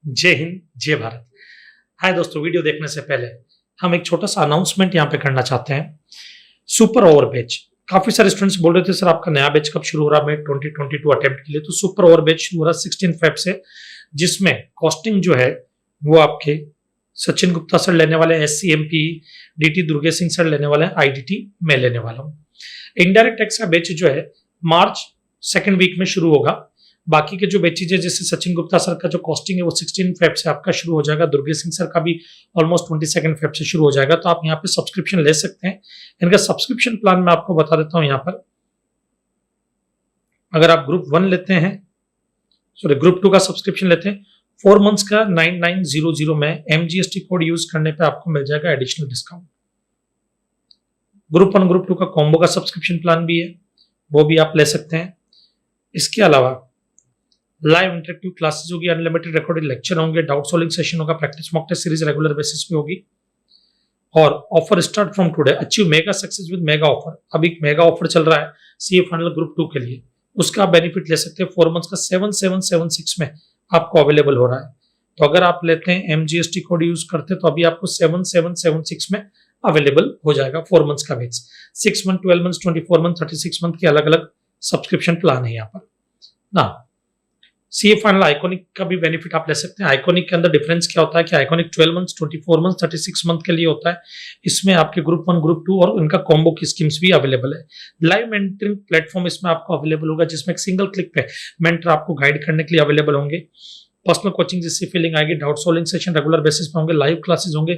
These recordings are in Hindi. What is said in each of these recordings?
जय हिंद, जय भारत। हाय दोस्तों, वीडियो देखने से पहले हम एक छोटा सा अनाउंसमेंट यहाँ पे करना चाहते हैं। सुपर ओवर बैच, काफी सारे स्टूडेंट्स बोल रहे थे सर आपका नया बैच कब शुरू हो रहा है, मैं 2022 अटेम्प्ट के लिए। तो सुपर ओवर बैच शुरू हो रहा है 16 फेब से, जिसमें कॉस्टिंग जो है वो आपके सचिन गुप्ता सर लेने वाले हैं, SCMP, DT Durgesh Singh sir लेने वाले हैं, IDT मैं लेने वाला हूँ। इनडायरेक्ट टैक्स का बैच जो है मार्च सेकेंड वीक में शुरू होगा। बाकी के जो बैचेज है, जैसे सचिन गुप्ता सर का जो कॉस्टिंग है वो 16 फेब से आपका शुरू हो जाएगा, दुर्गेश सिंह सर का भी ऑलमोस्ट 22 फेब से शुरू हो जाएगा। तो आप यहाँ पे सब्सक्रिप्शन ले सकते हैं। इनका सब्सक्रिप्शन प्लान मैं आपको बता देता हूँ यहाँ पर। अगर आप ग्रुप 1 लेते हैं, सॉरी ग्रुप 2 का सब्सक्रिप्शन लेते हैं, 4 मंथ्स का 9900 में MGST कोड यूज करने पे आपको मिल जाएगा एडिशनल डिस्काउंट। ग्रुप 1 ग्रुप 2 का कॉम्बो का सब्सक्रिप्शन प्लान भी है, वो भी आप ले सकते हैं। इसके अलावा लाइव इंटरेक्टिव क्लासेस होगी, अनलिमिटेड रिकॉर्डेड लेक्चर होंगे, डाउट सॉल्विंग सेशन होगा, practice mock test series regular basis पे होगी। और offer start from today, achieve mega success with mega offer. अभी एक मेगा ऑफर चल रहा है CA फाइनल ग्रुप 2 के लिए, उसका आप बेनिफिट ले सकते हैं। 4 मंथ्स का 7776 में आपको अवेलेबल हो रहा है। तो अगर आप लेते हैं MGST कोड यूज करते हैं तो अभी आपको 7776 में अवेलेबल हो जाएगा 4 मंथ्स का batch. 6 month, 12 month, 24 month, 36 month के अलग अलग सब्सक्रिप्शन प्लान है यहाँ पर ना। CA फाइनल आइकॉनिक का भी बेनिफिट आप ले सकते हैं। आइकॉनिक के अंदर डिफरेंस क्या होता है कि आइकॉनिक 12 मंथ, 24 मंथ, 36 मंथ के लिए होता है। इसमें आपके ग्रुप 1 ग्रुप 2 और उनका कॉम्बो की स्कीम्स भी अवेलेबल है। लाइव मेंटरिंग प्लेटफॉर्म इसमें आपको अवेलेबल होगा, जिसमें एक सिंगल क्लिक पे मेंटर आपको गाइड करने के लिए अवेलेबल होंगे। पर्सनल कोचिंग जिससे फीलिंग आएगी, doubt solving session regular basis पे होंगे, लाइव क्लासेस होंगे,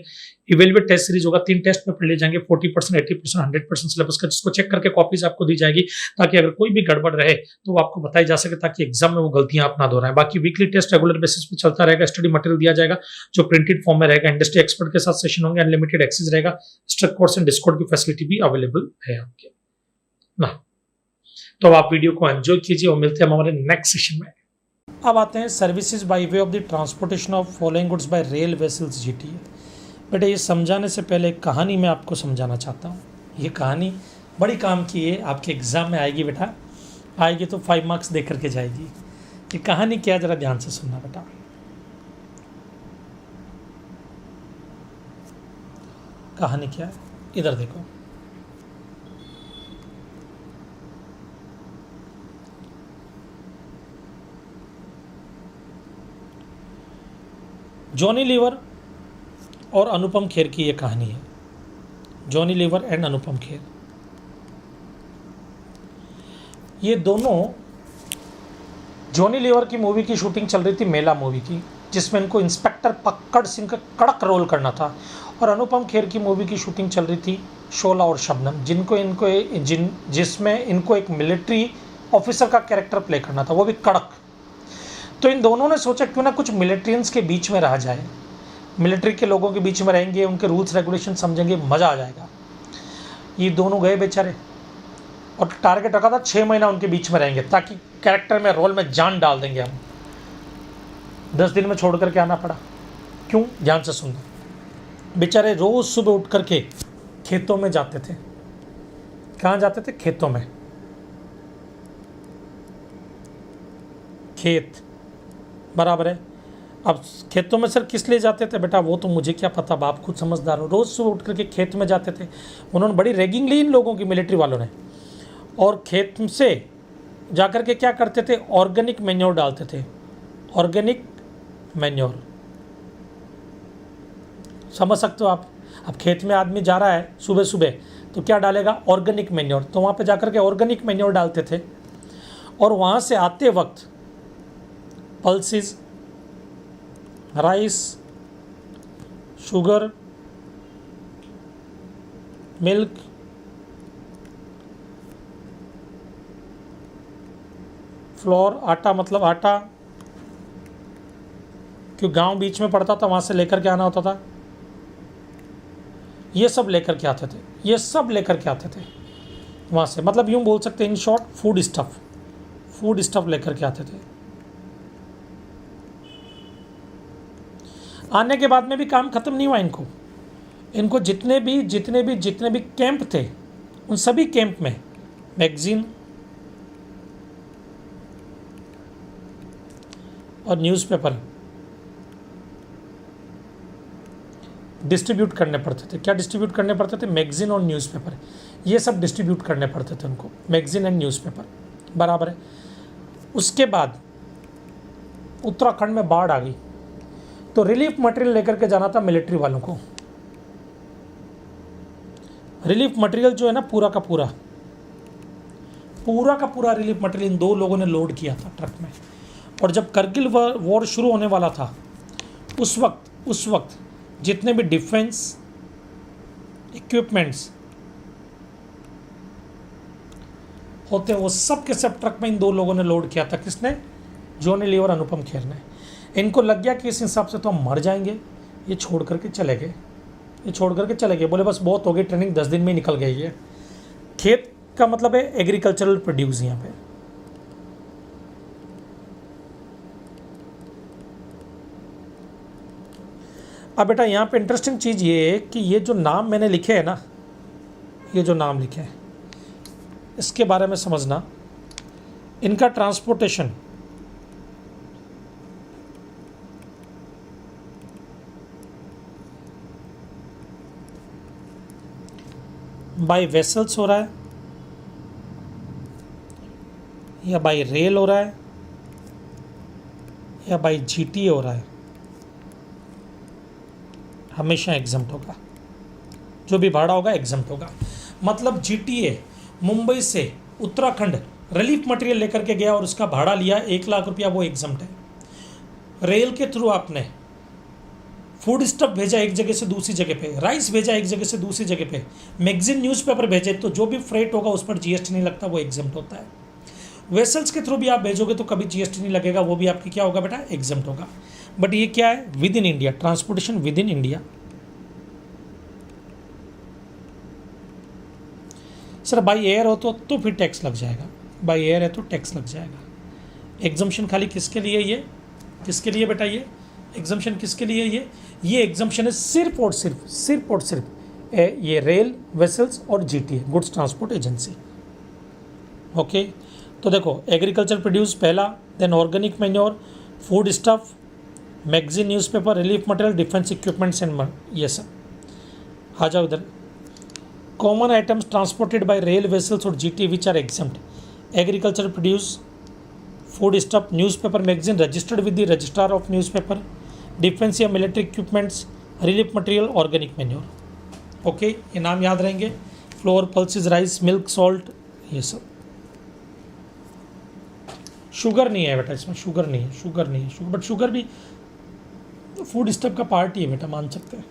इवेलुएट टेस्ट सीरीज होगा। 3 टेस्ट में पढ़ ले जाएंगे, 40%, 80%, 100% सिलेबस का, जिसको चेक करके कॉपीज आपको दी जाएगी, ताकि अगर कोई भी गड़बड़ रहे तो वो आपको बताई जा सके, ताकि एग्जाम में वो गलतियां आप ना दोहराएं। बाकी वीकली टेस्ट रेगुलर बेसिस पे चलता रहेगा, स्टडी मटेरियल दिया जाएगा जो प्रिंटेड फॉर्म में रहेगा, इंडस्ट्री एक्सपर्ट के साथ सेशन होंगे, अनलिमिटेड एक्सेस रहेगा, स्ट्रक्ट कोर्स एंड डिस्कॉर्ड की फैसिलिटी भी अवेलेबल है आपके ना। तो आप वीडियो को एंजॉय कीजिए और मिलते हैं हमारे नेक्स्ट सेशन में। अब आते हैं services by way of the transportation of following goods by rail vessels GTA। बेटा ये समझाने से पहले एक कहानी मैं आपको समझाना चाहता हूँ। ये कहानी बड़ी काम की है, आपके एग्ज़ाम में आएगी बेटा, आएगी तो 5 मार्क्स दे करके जाएगी। ये कहानी क्या है, ज़रा ध्यान से सुनना बेटा। कहानी क्या है, इधर देखो। जॉनी लीवर और अनुपम खेर की ये कहानी है। Johnny liver and Anupam Kher, ये दोनों, जॉनी लीवर की मूवी की शूटिंग चल रही थी, मेला मूवी की, जिसमें इनको इंस्पेक्टर पक्कड़ सिंह का कड़क रोल करना था। और अनुपम खेर की मूवी की शूटिंग चल रही थी शोला और शबनम, जिसमें इनको एक मिलिट्री ऑफिसर का कैरेक्टर प्ले करना था, वो भी कड़क। तो इन दोनों ने सोचा क्यों ना कुछ मिलिट्रियंस के बीच में रहा जाए, मिलिट्री के लोगों के बीच में रहेंगे, उनके रूल्स रेगुलेशन समझेंगे, मज़ा आ जाएगा। ये दोनों गए बेचारे, और टारगेट रखा था 6 महीना उनके बीच में रहेंगे, ताकि कैरेक्टर में, रोल में जान डाल देंगे हम। 10 दिन में छोड़ करके आना पड़ा। क्यों, ध्यान से सुनना। बेचारे रोज़ सुबह उठ करके खेतों में जाते थे। कहाँ जाते थे? खेतों में। खेत बराबर है। अब खेतों में सर किस लिए जाते थे बेटा, वो तो मुझे क्या पता, आप खुद समझदार हो। रोज़ सुबह उठ करके खेत में जाते थे। उन्होंने बड़ी रैगिंग ली इन लोगों की, मिलिट्री वालों ने। और खेत से जा कर के क्या करते थे, ऑर्गेनिक मैन्योर डालते थे। ऑर्गेनिक मैन्योर समझ सकते हो आप। अब खेत में आदमी जा रहा है सुबह सुबह, तो क्या डालेगा, ऑर्गेनिक मैन्योर। तो वहाँ पे जा कर के ऑर्गेनिक मैन्योर डालते थे। और वहाँ से आते वक्त pulses, rice, sugar, milk, floor, आटा, मतलब आटा, क्यों गांव बीच में पड़ता था, वहाँ से लेकर के आना होता था। ये सब लेकर के आते थे, ये सब लेकर के आते थे वहाँ से। मतलब यूँ बोल सकते हैं इन शॉर्ट, फूड स्टफ़ लेकर के आते थे। आने के बाद में भी काम खत्म नहीं हुआ इनको जितने भी कैंप थे, उन सभी कैंप में मैगजीन और न्यूज़पेपर डिस्ट्रीब्यूट करने पड़ते थे। क्या डिस्ट्रीब्यूट करने पड़ते थे? मैगजीन और न्यूज़पेपर, ये सब डिस्ट्रीब्यूट करने पड़ते थे उनको, मैगजीन एंड न्यूज़पेपर, बराबर है। उसके बाद उत्तराखंड में बाढ़ आ गई तो रिलीफ मटेरियल लेकर के जाना था मिलिट्री वालों को। रिलीफ मटेरियल जो है ना, पूरा का पूरा रिलीफ मटेरियल इन दो लोगों ने लोड किया था ट्रक में। और जब करगिल वॉर शुरू होने वाला था, उस वक्त जितने भी डिफेंस इक्विपमेंट्स होते वो सब के सब ट्रक में इन दो लोगों ने लोड किया था। किसने? जॉनी लीवर और अनुपम खेर ने। इनको लग गया कि इस हिसाब से तो हम मर जाएंगे, ये छोड़ करके चले गए। बोले बस बहुत हो गई ट्रेनिंग, 10 दिन में निकल गई है। खेत का मतलब है एग्रीकल्चरल प्रोड्यूस। यहाँ पे अब बेटा यहाँ पे इंटरेस्टिंग चीज़ ये है कि ये जो नाम मैंने लिखे हैं ना, ये जो नाम लिखे हैं इसके बारे में समझना। इनका ट्रांसपोर्टेशन बाय वेसल्स हो रहा है या बाय रेल हो रहा है या बाय जीटीए हो रहा है, हमेशा एग्जम्प्ट होगा। जो भी भाड़ा होगा एग्जम्प्ट होगा। मतलब जीटीए मुंबई से उत्तराखंड रिलीफ मटेरियल लेकर के गया और उसका भाड़ा लिया 1 लाख रुपया, वो एग्जम्प्ट है। रेल के थ्रू आपने फूड स्टफ भेजा एक जगह से दूसरी जगह पे, राइस भेजा एक जगह से दूसरी जगह पे, मैगजीन न्यूज़पेपर भेजे, तो जो भी फ्रेट होगा उस पर जीएसटी नहीं लगता, वो एग्जम्प्ट होता है। वेसल्स के थ्रू भी आप भेजोगे तो कभी जीएसटी नहीं लगेगा, वो भी आपकी क्या होगा बेटा? एग्जम्प्ट होगा। बट ये क्या है? With in India, transportation with in India. Sir by air हो तो फिर टैक्स लग जाएगा, बाई एयर है तो टैक्स लग जाएगा। एग्जम्पशन खाली किसके लिए? ये किसके लिए बेटा? ये एग्जम्पशन किसके लिए? ये एग्जम्पशन है सिर्फ और सिर्फ ये रेल, वेसल्स और GTA, goods transport agency. Okay, तो देखो एग्रीकल्चर प्रोड्यूस पहला, then organic manure, food stuff, magazine newspaper, relief material, defence equipments and ये सब। आ जाओ इधर। Common items transported by rail, vessels और GTA which are exempt: agriculture produce, food stuff, newspaper, magazine registered with the registrar of newspaper, defence या military equipments, relief material, organic manure. Okay, ये नाम याद रहेंगे। Floor, pulses, rice, milk, salt, ये सब। शुगर नहीं है बेटा इसमें, शुगर नहीं है, बट शुगर भी फूड स्टफ का पार्ट ही है बेटा, मान सकते हैं।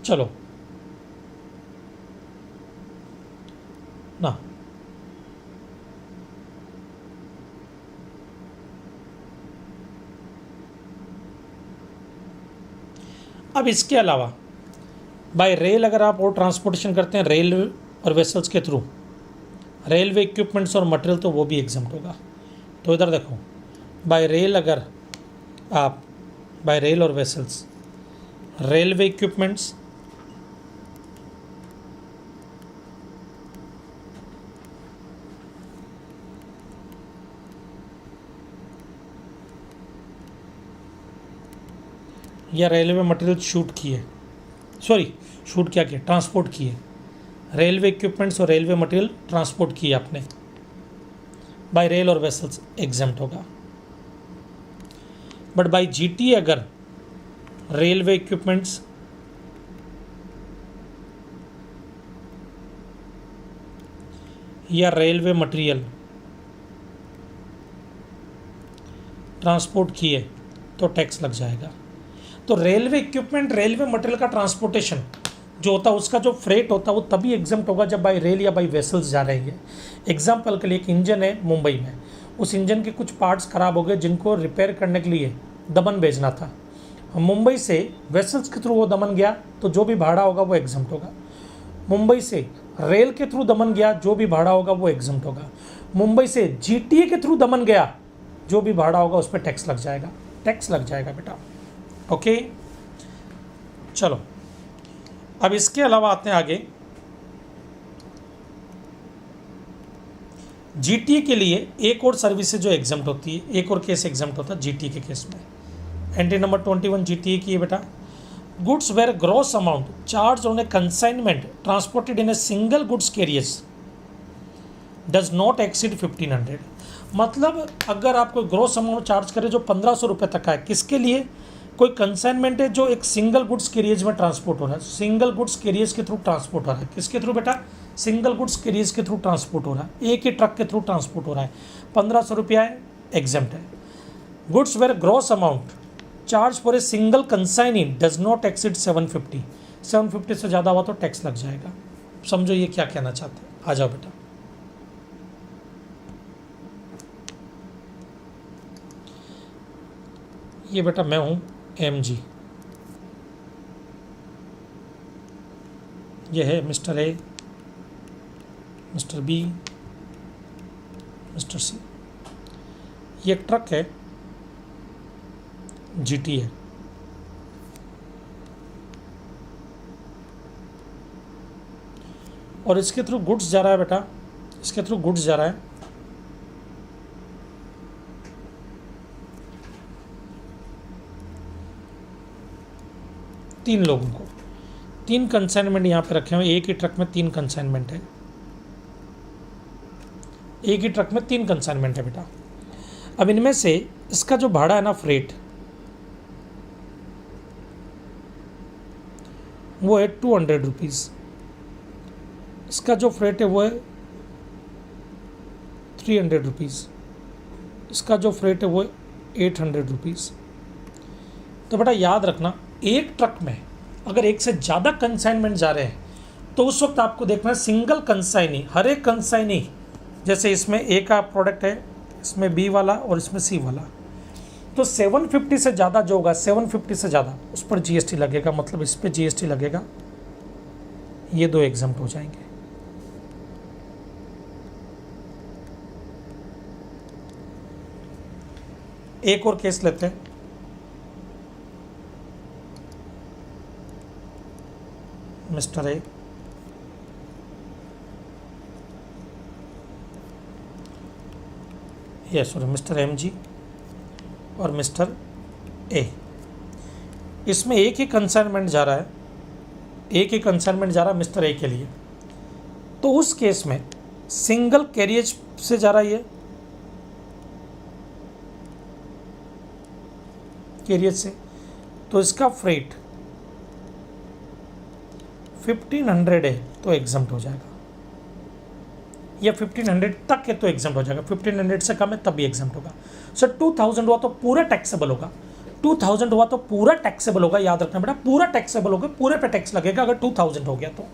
चलो ना, अब इसके अलावा बाय रेल अगर आप और ट्रांसपोर्टेशन करते हैं रेल और वेसल्स के थ्रू, रेलवे इक्विपमेंट्स और मटेरियल, तो वो भी एग्जम्प्ट होगा। तो इधर देखो, बाय रेल अगर आप बाय रेल और वेसल्स, रेलवे इक्विपमेंट्स, या रेलवे मटेरियल ट्रांसपोर्ट किए, रेलवे इक्विपमेंट्स और रेलवे मटेरियल ट्रांसपोर्ट किए आपने, बाय रेल और वेसल्स एग्जम्प्ट होगा। बट बाय जीटीए अगर रेलवे इक्विपमेंट्स, या रेलवे मटेरियल ट्रांसपोर्ट किए तो टैक्स लग जाएगा। तो रेलवे इक्विपमेंट, रेलवे मटेरियल का ट्रांसपोर्टेशन जो होता है, उसका जो फ्रेट होता है वो तभी एग्जम्प्ट होगा जब बाई रेल या बाई वेसल्स जा रहे हैं। एग्जाम्पल के लिए एक इंजन है मुंबई में, उस इंजन के कुछ पार्ट्स ख़राब हो गए जिनको रिपेयर करने के लिए दमन भेजना था। मुंबई से वेसल्स के थ्रू वो दमन गया तो जो भी भाड़ा होगा वो एग्जम्प्ट होगा। मुंबई से रेल के थ्रू दमन गया, जो भी भाड़ा होगा वो एग्जम्प्ट होगा। मुंबई से जीटीए के थ्रू दमन गया, जो भी भाड़ा होगा उस पर टैक्स लग जाएगा बेटा। ओके, चलो अब इसके अलावा आते हैं आगे। जीटीए के लिए एक और सर्विसेज जो एग्जम्प्ट होती है, एक और केस एग्जम्प्ट होता है जीटीए के केस में। एंट्री नंबर 21 जीटीए की है बेटा। Goods where gross amount charge on a consignment transported in a single goods carriers does not exceed 1500। मतलब अगर आप कोई ग्रॉस अमाउंट चार्ज करें जो 1500 रुपये तक का है, किसके लिए? कोई कंसाइनमेंट है जो एक सिंगल गुड्स कैरियर्स में ट्रांसपोर्ट हो रहा है, सिंगल गुड्स कैरियर्स के थ्रू ट्रांसपोर्ट हो रहा है। किसके थ्रू बेटा? सिंगल गुड्स कैरियर्स के थ्रू ट्रांसपोर्ट हो रहा है, एक ही ट्रक के थ्रू ट्रांसपोर्ट हो रहा है। 1500 रुपया है, एग्जेम्प्ट है। Goods where gross amount charge for a single consignee does not exceed 750। 750 से ज़्यादा हुआ तो टैक्स लग जाएगा। समझो ये क्या कहना चाहते हैं। आ जाओ बेटा, ये बेटा मैं हूँ MG, ये है mister A, mister B, mister C। ये एक ट्रक है, GT है। और इसके थ्रू गुड्स जा रहा है बेटा, इसके थ्रू गुड्स जा रहा है 3 लोगों को। 3 कंसाइनमेंट यहाँ पे रखे हुए, एक ही ट्रक में 3 कंसाइनमेंट है, एक ही ट्रक में 3 कंसाइनमेंट है बेटा। अब इनमें से इसका जो भाड़ा है ना फ्रेट, वो है 200 रुपीज़। इसका जो फ्रेट है वो है 300 रुपीज़। इसका जो फ्रेट है वो है 800 रुपीज़। तो बेटा याद रखना, एक ट्रक में अगर एक से ज़्यादा कंसाइनमेंट जा रहे हैं तो उस वक्त आपको देखना है सिंगल कंसाइनी, हर एक कंसाइनी, जैसे इसमें A का प्रोडक्ट है, इसमें B वाला और इसमें C वाला, तो 750 से ज़्यादा जो होगा, 750 से ज़्यादा उस पर GST लगेगा, मतलब इस पर GST लगेगा। ये 2 एग्जम्प्ट हो जाएंगे। एक और केस लेते हैं। मिस्टर A, ये सॉरी मिस्टर MG और मिस्टर A। इसमें एक ही कंसाइनमेंट जा रहा है, एक ही कंसाइनमेंट जा रहा है मिस्टर A के लिए। तो उस केस में सिंगल कैरियज से जा रहा है, ये कैरियज से, तो इसका फ्रेट 1500 है तो एग्जम्प्ट हो जाएगा, या 1500 तक है तो एग्जम्प्ट हो जाएगा। 1500 से कम है तब भी एग्जम्प्ट होगा। सर 2000 हुआ तो पूरा टैक्सेबल होगा, 2000 हुआ तो पूरा टैक्सेबल होगा। याद रखना बेटा, पूरा टैक्सेबल होगा, पूरे पे टैक्स लगेगा अगर 2000 हो गया तो।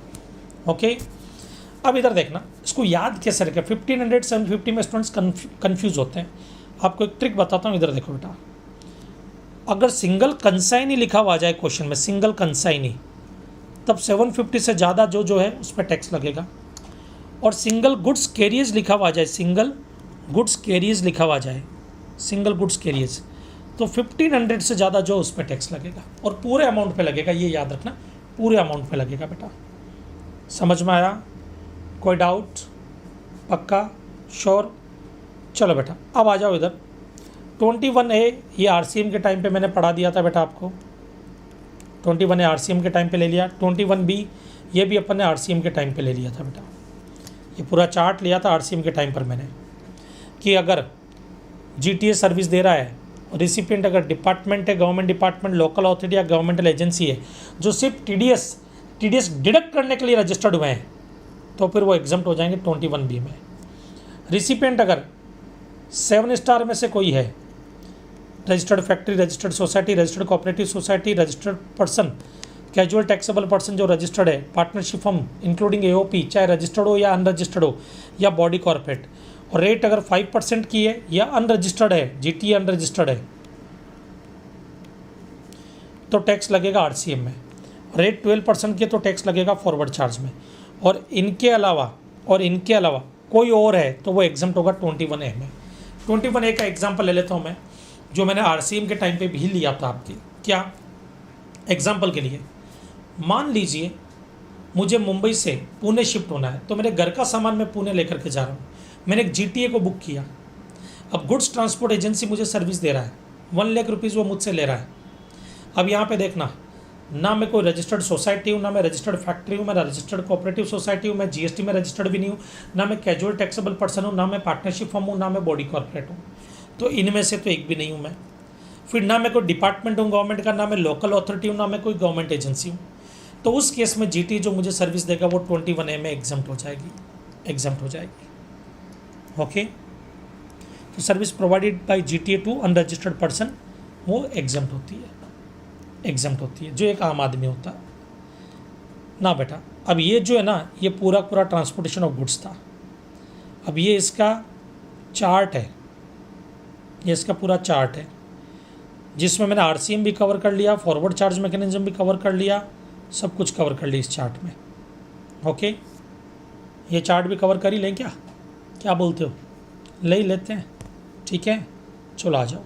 ओके, अब इधर देखना, इसको याद कैसे रखें। 1500 750 में स्टूडेंट्स कन्फ्यूज होते हैं। आपको एक ट्रिक बताता हूँ, इधर देखो बेटा। अगर सिंगल कंसाइनी लिखा हुआ जाए क्वेश्चन में, सिंगल कंसाइनी, तब 750 से ज़्यादा जो है उस पर टैक्स लगेगा। और सिंगल गुड्स कैरियज लिखा हुआ जाए, सिंगल गुड्स कैरियज लिखा हुआ जाए, सिंगल गुड्स कैरियज, तो 1500 से ज़्यादा जो उस पर टैक्स लगेगा और पूरे अमाउंट पे लगेगा। ये याद रखना, पूरे अमाउंट पे लगेगा बेटा। समझ में आया? कोई डाउट? पक्का? श्योर? चलो बेटा अब आ जाओ इधर। 21A ये RCM के टाइम पे मैंने पढ़ा दिया था बेटा आपको। 21A RCM के टाइम पे ले लिया। 21B ये भी अपन ने RCM के टाइम पे ले लिया था बेटा। ये पूरा चार्ट लिया था RCM के टाइम पर मैंने, कि अगर GTA सर्विस दे रहा है, रिसिपिएंट अगर डिपार्टमेंट है, गवर्नमेंट डिपार्टमेंट, लोकल अथॉरिटी या गवर्नमेंटल एजेंसी है, जो सिर्फ TDS डिडक्ट करने के लिए रजिस्टर्ड हुए हैं, तो फिर वो एग्जम्प्ट हो जाएंगे 21B में। रिसिपिएंट अगर 7 स्टार में से कोई है, registered factory, registered society, registered cooperative society, registered person, casual taxable person जो रजिस्टर्ड है, पार्टनरशिप फर्म इंक्लूडिंग AOP, चाहे रजिस्टर्ड हो या अनरजिस्टर्ड हो, या बॉडी कॉर्पोरेट, और रेट अगर 5% की है या अनरजिस्टर्ड है, GTA अनरजिस्टर्ड है, तो टैक्स लगेगा RCM में। रेट 12% की है तो टैक्स लगेगा फॉरवर्ड चार्ज में। और इनके अलावा कोई और है तो वो एग्जम्प्ट होगा 21A में। 21A का एग्जाम्पल ले लेता हूँ मैं, जो मैंने RCM के टाइम पे भी लिया था आपकी। क्या? एग्जाम्पल के लिए मान लीजिए मुझे मुंबई से पुणे शिफ्ट होना है, तो मेरे घर का सामान मैं पुणे लेकर के जा रहा हूँ। मैंने एक GTA को बुक किया। अब गुड्स ट्रांसपोर्ट एजेंसी मुझे सर्विस दे रहा है, 1 लाख रुपीज़ वो मुझसे ले रहा है। अब यहाँ पे देखना, ना मैं कोई रजिस्टर्ड सोसाइटी हूँ, ना मैं रजिस्टर्ड फैक्ट्री हूँ, मैं रजिस्टर्ड कोऑपरेटिव सोसाइटी हूँ, मैं जीएसटी में रजिस्टर्ड भी नहीं हूँ, ना मैं कैजुअल टैक्सेबल पर्सन हूँ, ना मैं पार्टनरशिप फर्म हूँ, ना मैं बॉडी कॉर्पोरेट हूँ। तो इनमें से तो एक भी नहीं हूँ मैं। फिर ना मैं कोई डिपार्टमेंट हूँ गवर्नमेंट का, ना मैं लोकल अथॉरिटी हूँ, ना मैं कोई गवर्नमेंट एजेंसी हूँ। तो उस केस में जीटी जो मुझे सर्विस देगा वो 21A में एग्जम्प्ट हो जाएगी। ओके, तो service provided by GTA to unregistered person वो एग्जम्प्ट होती है जो एक आम आदमी होता है ना बेटा। अब ये जो है ना, ये पूरा ट्रांसपोर्टेशन ऑफ गुड्स था। अब ये इसका चार्ट है, ये इसका पूरा चार्ट है जिसमें मैंने आरसीएम भी कवर कर लिया, फॉरवर्ड चार्ज मैकेनिज्म भी कवर कर लिया, सब कुछ कवर कर लिया इस चार्ट में। ओके, ये चार्ट भी कवर कर ही लें क्या बोलते हो? ले ही लेते हैं, ठीक है, चलो आ जाओ,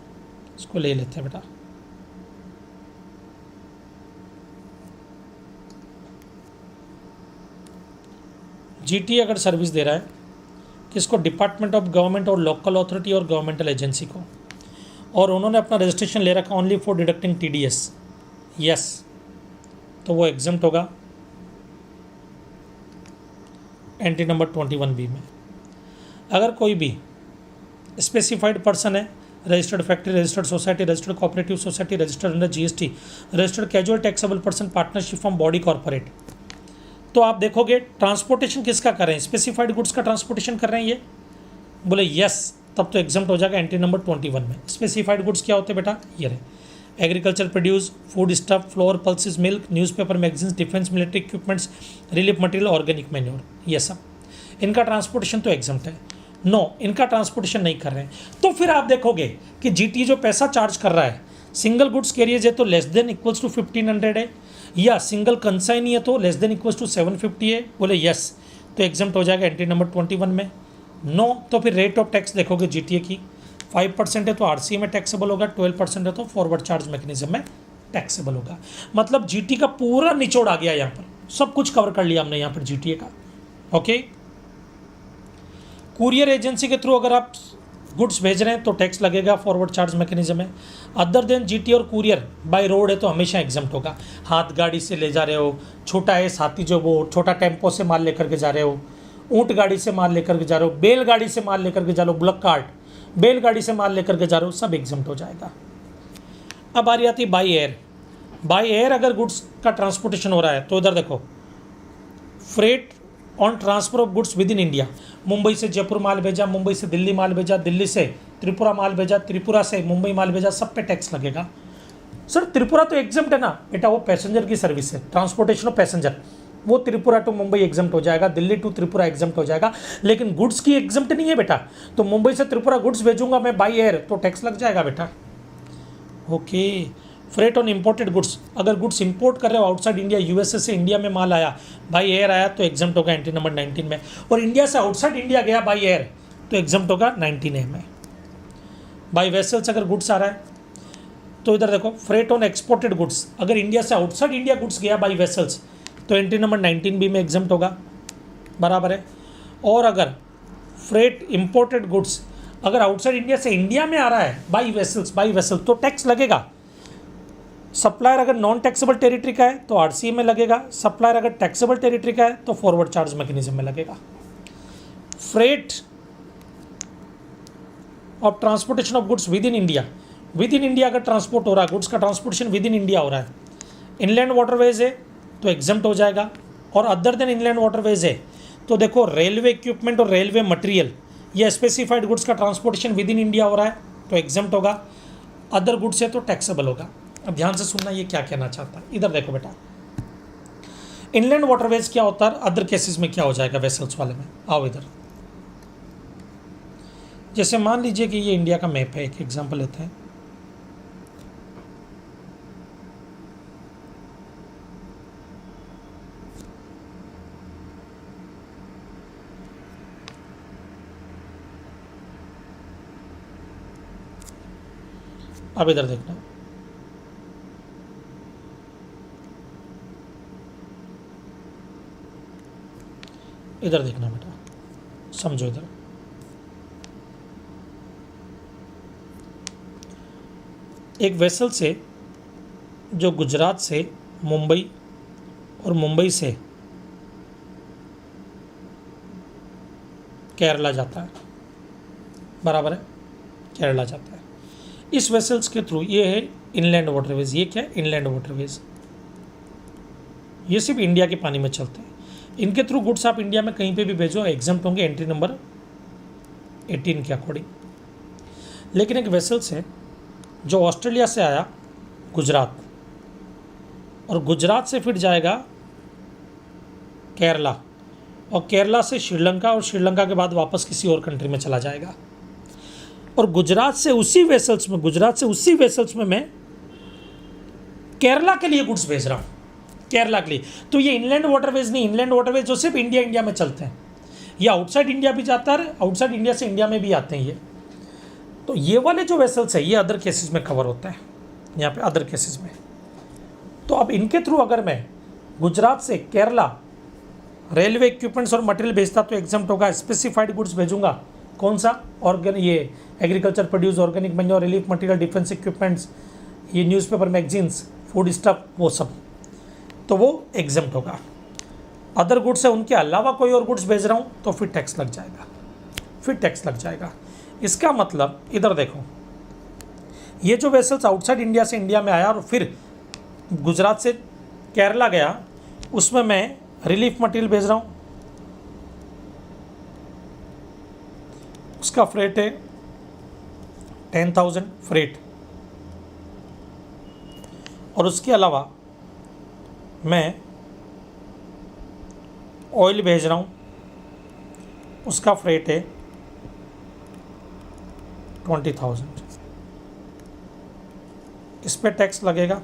इसको ले लेते हैं बेटा। जीटी अगर सर्विस दे रहा है किसको? डिपार्टमेंट ऑफ गवर्नमेंट और लोकल अथॉरिटी और गवर्नमेंटल एजेंसी को, और उन्होंने अपना रजिस्ट्रेशन ले रखा only for deducting TDS, yes, तो वो एग्जम्प्ट होगा एंट्री नंबर 21B में। अगर कोई भी स्पेसिफाइड पर्सन है, registered factory, registered society, registered cooperative society, registered under GST, registered casual taxable person, partnership form, body corporate, तो आप देखोगे ट्रांसपोर्टेशन किसका कर रहे हैं? स्पेसिफाइड गुड्स का ट्रांसपोर्टेशन कर रहे हैं ये, बोले यस, तब तो एग्जम्प्ट हो जाएगा एंट्री नंबर 21 में। स्पेसिफाइड गुड्स क्या होते हैं बेटा? ये रहे, agriculture produce, food stuff, floor, pulses, milk, newspaper, magazines, defence, military equipments, relief material, organic manure, ये सब इनका ट्रांसपोर्टेशन तो एग्जम्प्ट है। नो, इनका ट्रांसपोर्टेशन नहीं कर रहे हैं। तो फिर आप देखोगे कि जीटी जो पैसा चार्ज कर रहा है, सिंगल गुड्स कैरियज है तो लेस देन इक्वल्स टू 1500 है, या सिंगल कंसाइनी है तो लेस देन इक्वल्स टू 750 है, बोले यस, तो एग्जम्प्ट हो जाएगा एंट्री नंबर 21 में। नो, तो फिर रेट ऑफ टैक्स देखोगे जीटीए की 5% है तो आरसीए में टैक्सेबल होगा, 12% है तो फॉरवर्ड चार्ज मैकेनिज्म में टैक्सेबल होगा। मतलब जीटी का पूरा निचोड़ आ गया, यहाँ पर सब कुछ कवर कर लिया हमने यहाँ पर जीटीए का। ओके, कुरियर एजेंसी के थ्रू अगर आप गुड्स भेज रहे हैं तो टैक्स लगेगा, फॉरवर्ड चार्ज मैकेनिज्म है। अदर देन जीटी और कुरियर बाय रोड है तो हमेशा एग्जम्प्ट होगा। हाथ गाड़ी से ले जा रहे हो, छोटा है साथी जो वो छोटा टेम्पो से माल लेकर के जा रहे हो, ऊँट गाड़ी से माल लेकर के जा रहे हो, बैलगाड़ी से माल लेकर के जा रहे हो, बुलक कार्ट बैलगाड़ी से माल लेकर के जा रहे हो, सब एग्जम्प्ट हो जाएगा। अब आ रही आती बाई एयर। बाई एयर अगर गुड्स का ट्रांसपोर्टेशन हो रहा है तो इधर देखो, freight on transfer of goods with in India, Mumbai से जयपुर माल भेजा, मुंबई से दिल्ली माल भेजा, दिल्ली से त्रिपुरा माल भेजा, त्रिपुरा से मुंबई माल भेजा, सब पे टैक्स लगेगा। सर त्रिपुरा तो एग्जम्प्ट है ना बेटा, वो पैसेंजर की सर्विस है, ट्रांसपोर्टेशन ऑफ पैसेंजर, वो त्रिपुरा टू मुंबई एग्जम्प्ट हो जाएगा, दिल्ली टू त्रिपुरा एग्जम्प्ट हो जाएगा, लेकिन गुड्स की एग्जम्प्ट नहीं है बेटा। तो मुंबई से त्रिपुरा गुड्स भेजूंगा मैं बाई एयर तो टैक्स लग जाएगा बेटा। Okay, freight on imported goods, अगर गुड्स इंपोर्ट कर रहे हो आउटसाइड इंडिया, यूएसए से इंडिया में माल आया, बाई एयर आया तो एग्जम्प्ट होगा एंट्री नंबर 19 में, और इंडिया से आउटसाइड इंडिया गया बाई एयर तो एग्जम्प्ट होगा 19A में। बाई वेसल्स अगर गुड्स आ रहा है तो इधर देखो, फ्रेट ऑन एक्सपोर्टेड गुड्स, अगर इंडिया से आउटसाइड इंडिया गुड्स गया बाई वेसल्स तो एंट्री नंबर 19B में एग्जम्प्ट होगा, बराबर है। और अगर फ्रेट इंपोर्टेड गुड्स अगर आउटसाइड इंडिया से इंडिया में आ रहा है बाई वेसल तो टैक्स लगेगा। सप्लायर अगर नॉन टैक्सेबल टेरिटरी का है तो आरसीए में लगेगा, सप्लायर अगर टैक्सेबल टेरिटरी का है तो फॉरवर्ड चार्ज मैकेनिज्म में लगेगा। Freight of transportation of goods with in India अगर ट्रांसपोर्ट हो रहा है, गुड्स का ट्रांसपोर्टेशन विद इन इंडिया हो रहा है, इनलैंड वाटरवेज है तो एग्जम्प्ट हो जाएगा, और अदर देन इनलैंड वाटरवेज है तो देखो रेलवे इक्विपमेंट और रेलवे मटेरियल या स्पेसिफाइड गुड्स का ट्रांसपोर्टेशन विद इन इंडिया हो रहा है तो एग्जम्प्ट होगा, अदर गुड्स है तो टैक्सेबल होगा। अब ध्यान से सुनना ये क्या कहना चाहता है, इधर देखो बेटा, इनलैंड वाटरवेज क्या होता है, अदर केसेस में क्या हो जाएगा वेसल्स वाले में। आओ इधर, जैसे मान लीजिए कि ये इंडिया का मैप है, एक एग्जांपल लेते हैं, अब इधर देखना, इधर देखना बेटा, समझो इधर, एक वेसल से जो गुजरात से मुंबई और मुंबई से केरला जाता है, बराबर है, केरला जाता है। इस वेसल्स के थ्रू, ये है इनलैंड वाटरवेज, ये क्या है इनलैंड वाटरवेज, ये सिर्फ इंडिया के पानी में चलते हैं। इनके थ्रू गुड्स आप इंडिया में कहीं पे भी भेजो, एग्जाम्प्ट होंगे एंट्री नंबर 18 के अकॉर्डिंग। लेकिन एक वेसल्स है जो ऑस्ट्रेलिया से आया गुजरात, और गुजरात से फिर जाएगा केरला, और केरला से श्रीलंका, और श्रीलंका के बाद वापस किसी और कंट्री में चला जाएगा। और गुजरात से उसी वेसल्स में मैं केरला के लिए गुड्स भेज रहा हूँ, केरला के लिए। तो ये इनलैंड वाटरवेज नहीं, इनलैंड वाटरवेज जो सिर्फ इंडिया में चलते हैं, ये आउटसाइड इंडिया भी जाता है, आउटसाइड इंडिया से इंडिया में भी आते हैं ये। तो ये वाले जो वेसल्स है ये अदर केसेस में कवर होता है, यहाँ पे अदर केसेस में। तो अब इनके थ्रू अगर मैं गुजरात से केरला रेलवे इक्विपमेंट्स और मटेरियल भेजता तो एग्जाम्प्ट होगा, स्पेसिफाइड गुड्स भेजूंगा, कौन सा, ऑर्गेनिक, ये agriculture produce, organic manure, relief material, defence equipments, ये न्यूज़पेपर, मैगजीन्स, फूड स्टफ, वो सब, तो वो एग्जाम्प्ट होगा। अदर गुड्स है उनके अलावा कोई और गुड्स भेज रहा हूँ तो फिर टैक्स लग जाएगा, इसका मतलब इधर देखो, ये जो वेसल्स आउटसाइड इंडिया से इंडिया में आया और फिर गुजरात से केरला गया, उसमें मैं रिलीफ मटेरियल भेज रहा हूँ, उसका फ्रेट है 10,000 फ्रेट, और उसके अलावा मैं ऑयल भेज रहा हूँ, उसका फ्रेट है 20,000, इस पे टैक्स लगेगा,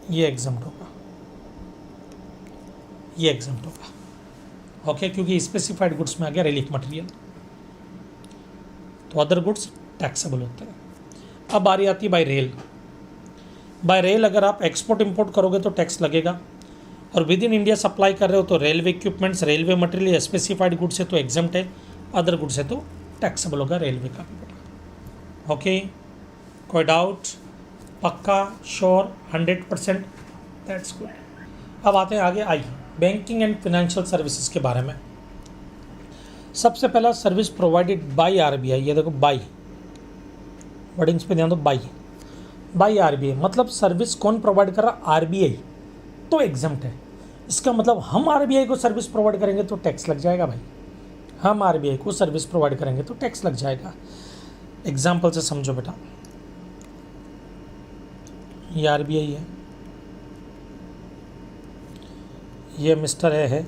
ये एग्जम्प्ट होगा, ओके, क्योंकि स्पेसिफाइड गुड्स में आ गया रिलीफ मटेरियल, तो अदर गुड्स टैक्सेबल होते हैं। अब बारी आती है बाय रेल अगर आप एक्सपोर्ट इंपोर्ट करोगे तो टैक्स लगेगा, और विद इन इंडिया सप्लाई कर रहे हो तो railway equipments, railway material, specified goods है तो एग्जम्प्ट है, अदर गुड्स है तो टैक्सेबल होगा रेलवे का भी बेटा। ओके, कोई डाउट, पक्का, श्योर, 100%, दैट्स गुड। अब आते हैं आगे, आइए बैंकिंग एंड फाइनेंशियल सर्विसेज के बारे में। सबसे पहला सर्विस प्रोवाइडेड बाय आरबीआई, ये देखो बाय, वर्डिंग्स पे ध्यान दो, बाय आरबीआई मतलब सर्विस कौन प्रोवाइड कर रहा, आरबीआई, तो एग्जम्प्ट है। इसका मतलब हम आरबीआई को सर्विस प्रोवाइड करेंगे तो टैक्स लग जाएगा भाई, हम आरबीआई को सर्विस प्रोवाइड करेंगे तो टैक्स लग जाएगा। एग्जाम्पल से समझो बेटा, ये आरबीआई है, ये मिस्टर है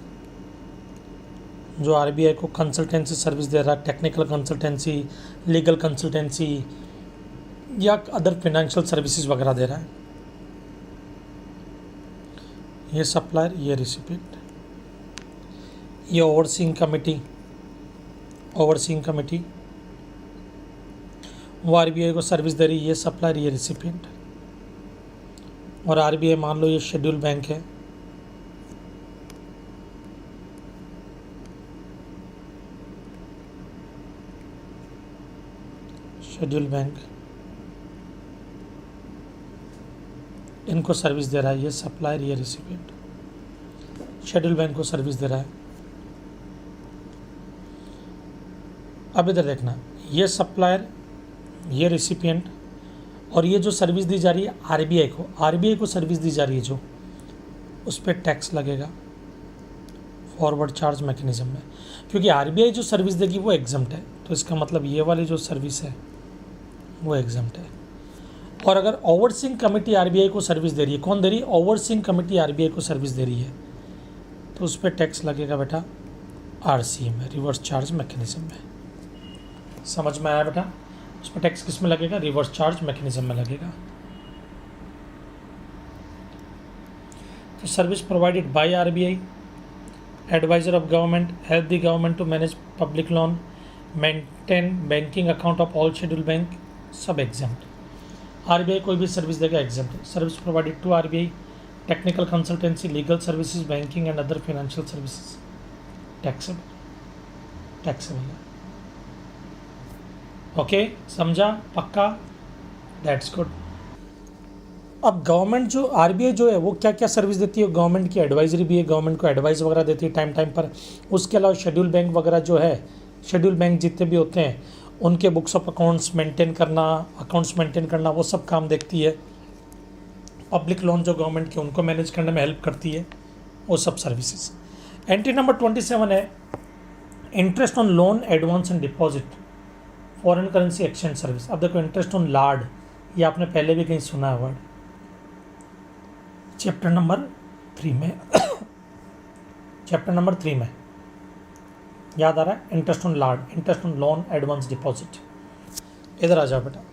जो आरबीआई को कंसल्टेंसी सर्विस दे रहा है, टेक्निकल कंसल्टेंसी, लीगल कंसल्टेंसी या अदर फाइनेंशियल सर्विसेज वगैरह दे रहा है। ये सप्लायर, ये रिसिपिएंट, ये ओवरसीइंग कमेटी वो आरबीआई को सर्विस दे रही है, ये सप्लायर, ये रिसिपिएंट। और आरबीआई मान लो ये शेड्यूल बैंक है, शेड्यूल बैंक इनको सर्विस दे रहा है, ये सप्लायर, ये रिसिपिएंट, शेड्यूल बैंक को सर्विस दे रहा है। अब इधर देखना, ये सप्लायर, ये रिसिपिएंट, और ये जो सर्विस दी जा रही है आरबीआई को सर्विस दी जा रही है जो, उस पर टैक्स लगेगा फॉरवर्ड चार्ज मैकेनिज्म में, क्योंकि आरबीआई जो सर्विस देगी वो एग्जम्प्ट है, तो इसका मतलब ये वाली जो सर्विस है वो एग्जम्प्ट है। और अगर ओवरसीइंग कमेटी आरबीआई को सर्विस दे रही है, कौन दे रही है, ओवरसीइंग कमेटी आरबीआई को सर्विस दे रही है, तो उस पर टैक्स लगेगा बेटा आरसीएम में, रिवर्स चार्ज मैकेनिज्म में। समझ में आया बेटा, उस पर टैक्स किस में लगेगा, रिवर्स चार्ज मैकेनिज्म में लगेगा। तो service provided by RBI, adviser of government, help the government to manage public loan, maintain banking account of all schedule bank, सब एग्जाम्प्ट। आरबीआई कोई भी सर्विस देगा exempt. Service provided to RBI, technical consultancy, legal services, banking and other financial services, taxable है। ओके, समझा, पक्का, दैट्स गुड। अब गवर्नमेंट जो आरबीआई जो है वो क्या क्या सर्विस देती है, गवर्नमेंट की एडवाइजरी भी है, गवर्नमेंट को एडवाइस वगैरह देती है टाइम टाइम पर। उसके अलावा शेड्यूल बैंक वगैरह जो है, शेड्यूल बैंक जितने भी होते हैं उनके बुक्स ऑफ अकाउंट्स मेंटेन करना वो सब काम देखती है। पब्लिक लोन जो गवर्नमेंट के उनको मैनेज करने में हेल्प करती है, वो सब सर्विसेज। एंट्री नंबर 27 है interest on loan advance and deposit foreign currency exchange service. अब देखो इंटरेस्ट ऑन लार्ड, ये आपने पहले भी कहीं सुना है वर्ड, चैप्टर नंबर 3 में चैप्टर नंबर 3 में याद आ रहा है, interest on Lord, interest on loan advance deposit. इधर आ जाओ बेटा,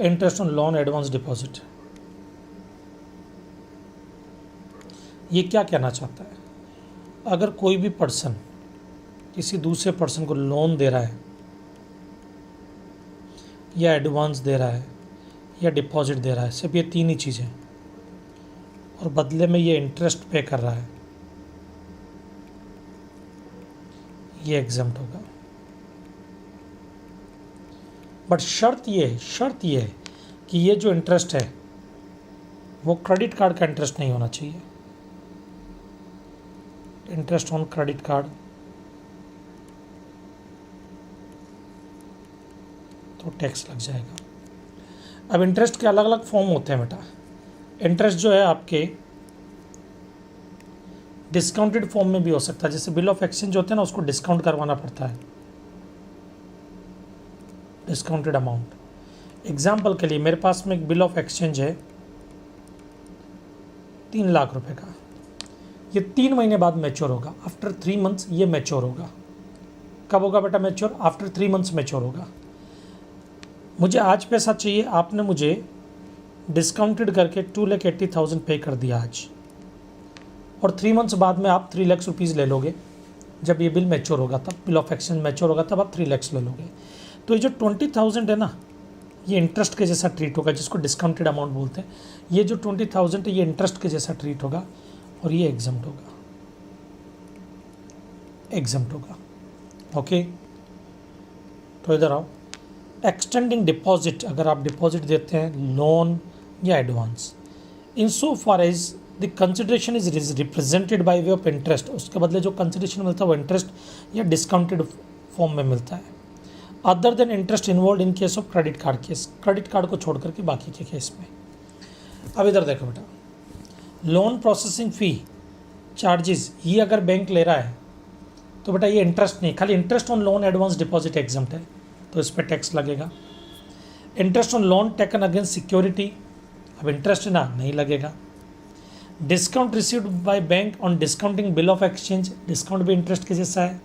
interest on loan advance deposit. ये क्या कहना चाहता है, अगर कोई भी पर्सन किसी दूसरे पर्सन को लोन दे रहा है या एडवांस दे रहा है या डिपॉजिट दे रहा है, सिर्फ ये 3 ही चीज़ें, और बदले में ये इंटरेस्ट पे कर रहा है, ये एग्जम्प्ट होगा। बट शर्त ये है कि ये जो इंटरेस्ट है वो क्रेडिट कार्ड का इंटरेस्ट नहीं होना चाहिए। इंटरेस्ट ऑन क्रेडिट कार्ड तो टैक्स लग जाएगा। अब इंटरेस्ट के अलग अलग फॉर्म होते हैं बेटा। इंटरेस्ट जो है आपके डिस्काउंटेड फॉर्म में भी हो सकता है, जैसे बिल ऑफ एक्सचेंज होते हैं ना, उसको डिस्काउंट करवाना पड़ता है, डिस्काउंटेड अमाउंट। एग्जाम्पल के लिए मेरे पास में एक बिल ऑफ एक्सचेंज है 3 लाख रुपए का, ये 3 महीने बाद मैच्योर होगा। आफ्टर 3 मंथ्स ये मैच्योर होगा। कब होगा बेटा मैच्योर? आफ्टर 3 मंथ्स मैच्योर होगा। मुझे आज पैसा चाहिए, आपने मुझे डिस्काउंटेड करके 2,80,000 पे कर दिया आज, और 3 मंथ्स बाद में आप 3 लाख रुपीज़ ले लोगे। जब ये बिल मैच्योर होगा, तब बिल ऑफ एक्सचेंज मैच्योर होगा, तब आप 3 लाख ले लोगे। तो ये जो 20,000 है ना, ये इंटरेस्ट के जैसा ट्रीट होगा, जिसको डिस्काउंटेड अमाउंट बोलते हैं। ये जो 20,000 है ये इंटरेस्ट के जैसा ट्रीट होगा, और ये एग्जम्प्ट होगा, एग्जम्प्ट होगा। ओके, तो इधर आओ। एक्सटेंडिंग डिपॉजिट, अगर आप डिपॉजिट देते हैं लोन या advance, in so far as the consideration is represented by way of interest, उसके बदले जो कंसिडरेशन मिलता है वो इंटरेस्ट या डिस्काउंटेड फॉर्म में मिलता है। Other than interest involve in case of credit card case, credit card को छोड़ करके बाकी के केस में। अब इधर देखो बेटा, लोन प्रोसेसिंग फ़ी चार्जेस, ये अगर बैंक ले रहा है तो बेटा ये इंटरेस्ट नहीं, खाली interest on loan advance deposit exempt है, तो इस पर टैक्स लगेगा। Interest on loan taken against security, अब इंटरेस्ट ना नहीं लगेगा। Discount received by bank on discounting bill of exchange, discount भी इंटरेस्ट के जैसा है,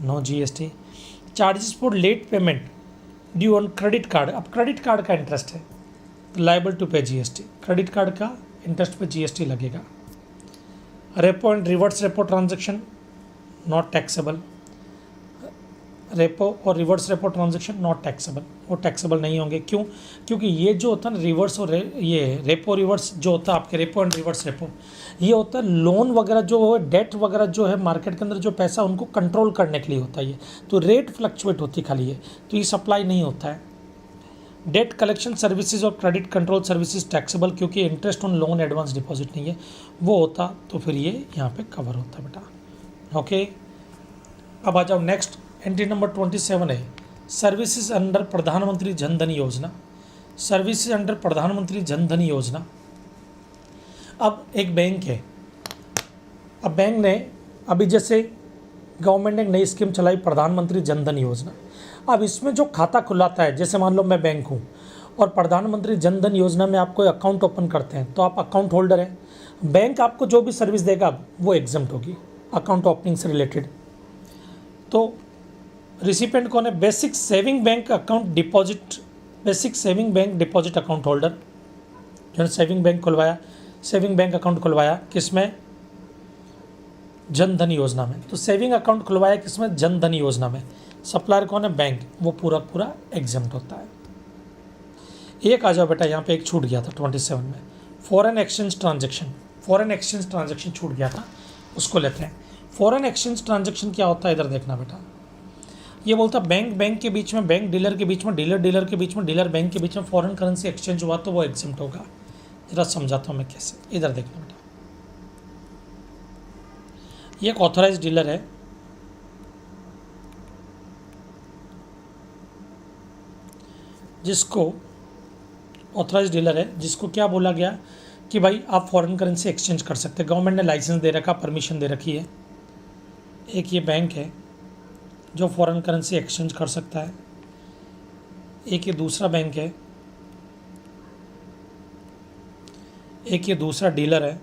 no GST. Charges for late payment due on credit card, अब क्रेडिट कार्ड का इंटरेस्ट है, liable to pay GST, credit card का इंटरेस्ट पे जीएसटी लगेगा। Repo and reverse repo transaction not taxable, repo और reverse repo transaction not taxable, वो टैक्सेबल नहीं होंगे। क्यों? क्योंकि ये जो होता है ना रिवर्स और ये रेपो रिवर्स जो होता है आपके, रेपो एंड रिवर्स रेपो, ये होता है लोन वगैरह जो है, डेट वगैरह जो है मार्केट के अंदर जो पैसा उनको कंट्रोल करने के लिए होता है ये, तो रेट फ्लक्चुएट होती है खाली ये, तो ये सप्लाई नहीं होता है। डेट कलेक्शन सर्विसेज और क्रेडिट कंट्रोल सर्विसेज टैक्सेबल, क्योंकि interest on loan advance deposit नहीं है, वो होता तो फिर ये यहाँ पे कवर होता बेटा। ओके, अब आ जाओ नेक्स्ट। एंट्री नंबर 27 है सर्विसेज अंडर प्रधानमंत्री जन धन योजना, सर्विसेज अंडर प्रधानमंत्री जन धन योजना। अब एक बैंक है, अब बैंक ने अभी जैसे गवर्नमेंट ने एक नई स्कीम चलाई प्रधानमंत्री जन धन योजना। अब इसमें जो खाता खुलाता है, जैसे मान लो मैं बैंक हूँ और प्रधानमंत्री जन धन योजना में आप कोई अकाउंट ओपन करते हैं, तो आप अकाउंट होल्डर हैं, बैंक आपको जो भी सर्विस देगा वो एग्जम्प्ट होगी अकाउंट ओपनिंग से रिलेटेड। तो रिसिपेंट कौन है? Basic saving bank account deposit, basic saving bank deposit account holder, जो सेविंग बैंक खुलवाया, सेविंग बैंक अकाउंट खुलवाया किसमें? जन धन योजना में। तो सेविंग अकाउंट खुलवाया किसमें? जन धन योजना में। सप्लायर कौन है? बैंक, वो पूरा पूरा एग्जम्प्ट होता है। एक आ जाओ बेटा, यहाँ पे एक छूट गया था 27 में, फॉरेन एक्सचेंज ट्रांजेक्शन छूट गया था, उसको लेते हैं। फॉरेन एक्सचेंज ट्रांजेक्शन क्या होता है, इधर देखना बेटा। ये बोलता बैंक के बीच में, बैंक डीलर के बीच में, डीलर के बीच में, डीलर बैंक के बीच में फॉरेन करेंसी एक्सचेंज हुआ तो वो एग्जम्प्ट होगा। जरा समझाता हूँ मैं कैसे, इधर देखना बेटा। ये एक ऑथराइज डीलर है, जिसको ऑथराइज डीलर है, जिसको क्या बोला गया कि भाई आप फॉरेन करेंसी एक्सचेंज कर सकते हैं, गवर्नमेंट ने लाइसेंस दे रखा, परमिशन दे रखी है। एक ये बैंक है जो फॉरेन करेंसी एक्सचेंज कर सकता है, एक ये दूसरा बैंक है, एक ये दूसरा डीलर है,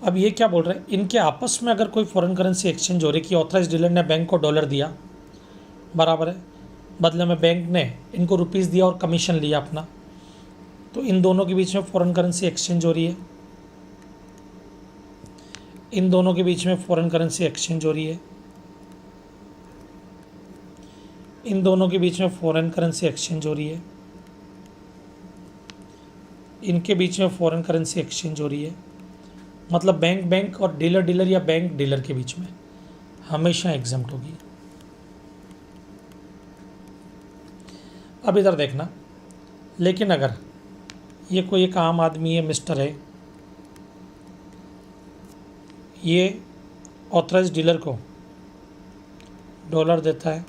अब ये क्या बोल रहे हैं, इनके आपस में अगर कोई फॉरेन करेंसी एक्सचेंज हो रही कि ऑथराइज डीलर ने बैंक को डॉलर दिया, बराबर है, बदले में बैंक ने इनको रुपीस दिया और कमीशन लिया अपना, तो इन दोनों के बीच में फॉरेन करेंसी एक्सचेंज हो रही है, इन दोनों के बीच में फॉरेन करेंसी एक्सचेंज हो रही है, इन दोनों के बीच में फॉरेन करेंसी एक्सचेंज हो रही है, इनके बीच में फॉरेन करेंसी एक्सचेंज हो रही है। मतलब बैंक और डीलर या बैंक डीलर के बीच में हमेशा एग्जम्प्ट होगी। अब इधर देखना, लेकिन अगर ये कोई एक आम आदमी है, मिस्टर है, ये ऑथराइज डीलर को डॉलर देता है,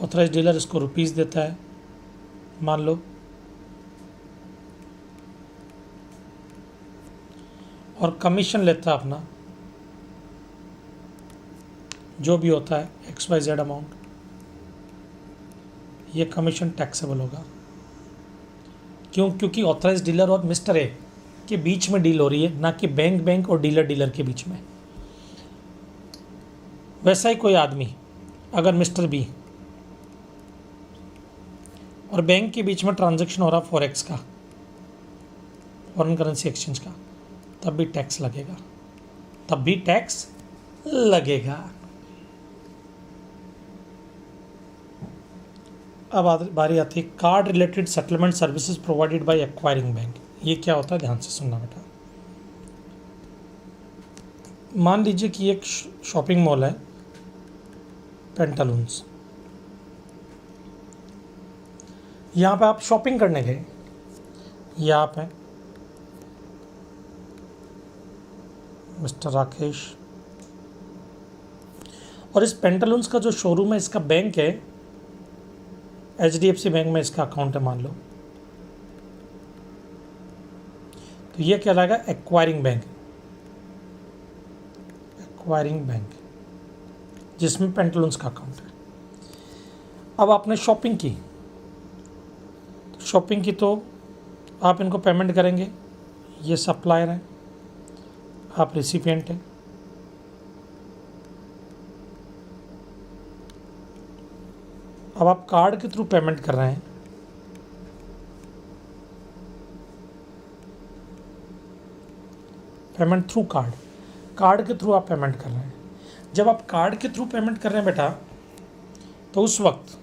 ऑथराइज डीलर इसको रुपीस देता है, मान लो, और कमीशन लेता है अपना, जो भी होता है XYZ अमाउंट, ये कमीशन टैक्सेबल होगा। क्यों? क्योंकि ऑथराइज डीलर और मिस्टर ए के बीच में डील हो रही है, ना कि बैंक और डीलर के बीच में। वैसा ही कोई आदमी अगर मिस्टर बी और बैंक के बीच में ट्रांजैक्शन हो रहा फॉरेक्स का, फॉरेन करेंसी एक्सचेंज का, तब भी टैक्स लगेगा, अब बारी आती है card related settlement services provided by acquiring bank. ये क्या होता है, ध्यान से सुनना बेटा। मान लीजिए कि एक शॉपिंग मॉल है, पेंटालून्स, यहाँ पे आप शॉपिंग करने गए, ये आप हैं मिस्टर राकेश, और इस पेंटालून्स का जो शोरूम है, इसका बैंक है HDFC बैंक में इसका अकाउंट है मान लो, तो ये कहलाएगा एक्वायरिंग बैंक, जिसमें पेंटालून्स का अकाउंट है। अब आपने शॉपिंग की तो आप इनको पेमेंट करेंगे, ये सप्लायर है, आप रिसिपिएंट हैं। अब आप कार्ड के थ्रू पेमेंट कर रहे हैं, पेमेंट थ्रू कार्ड के थ्रू आप पेमेंट कर रहे हैं। जब आप कार्ड के थ्रू पेमेंट कर रहे हैं बेटा, तो उस वक्त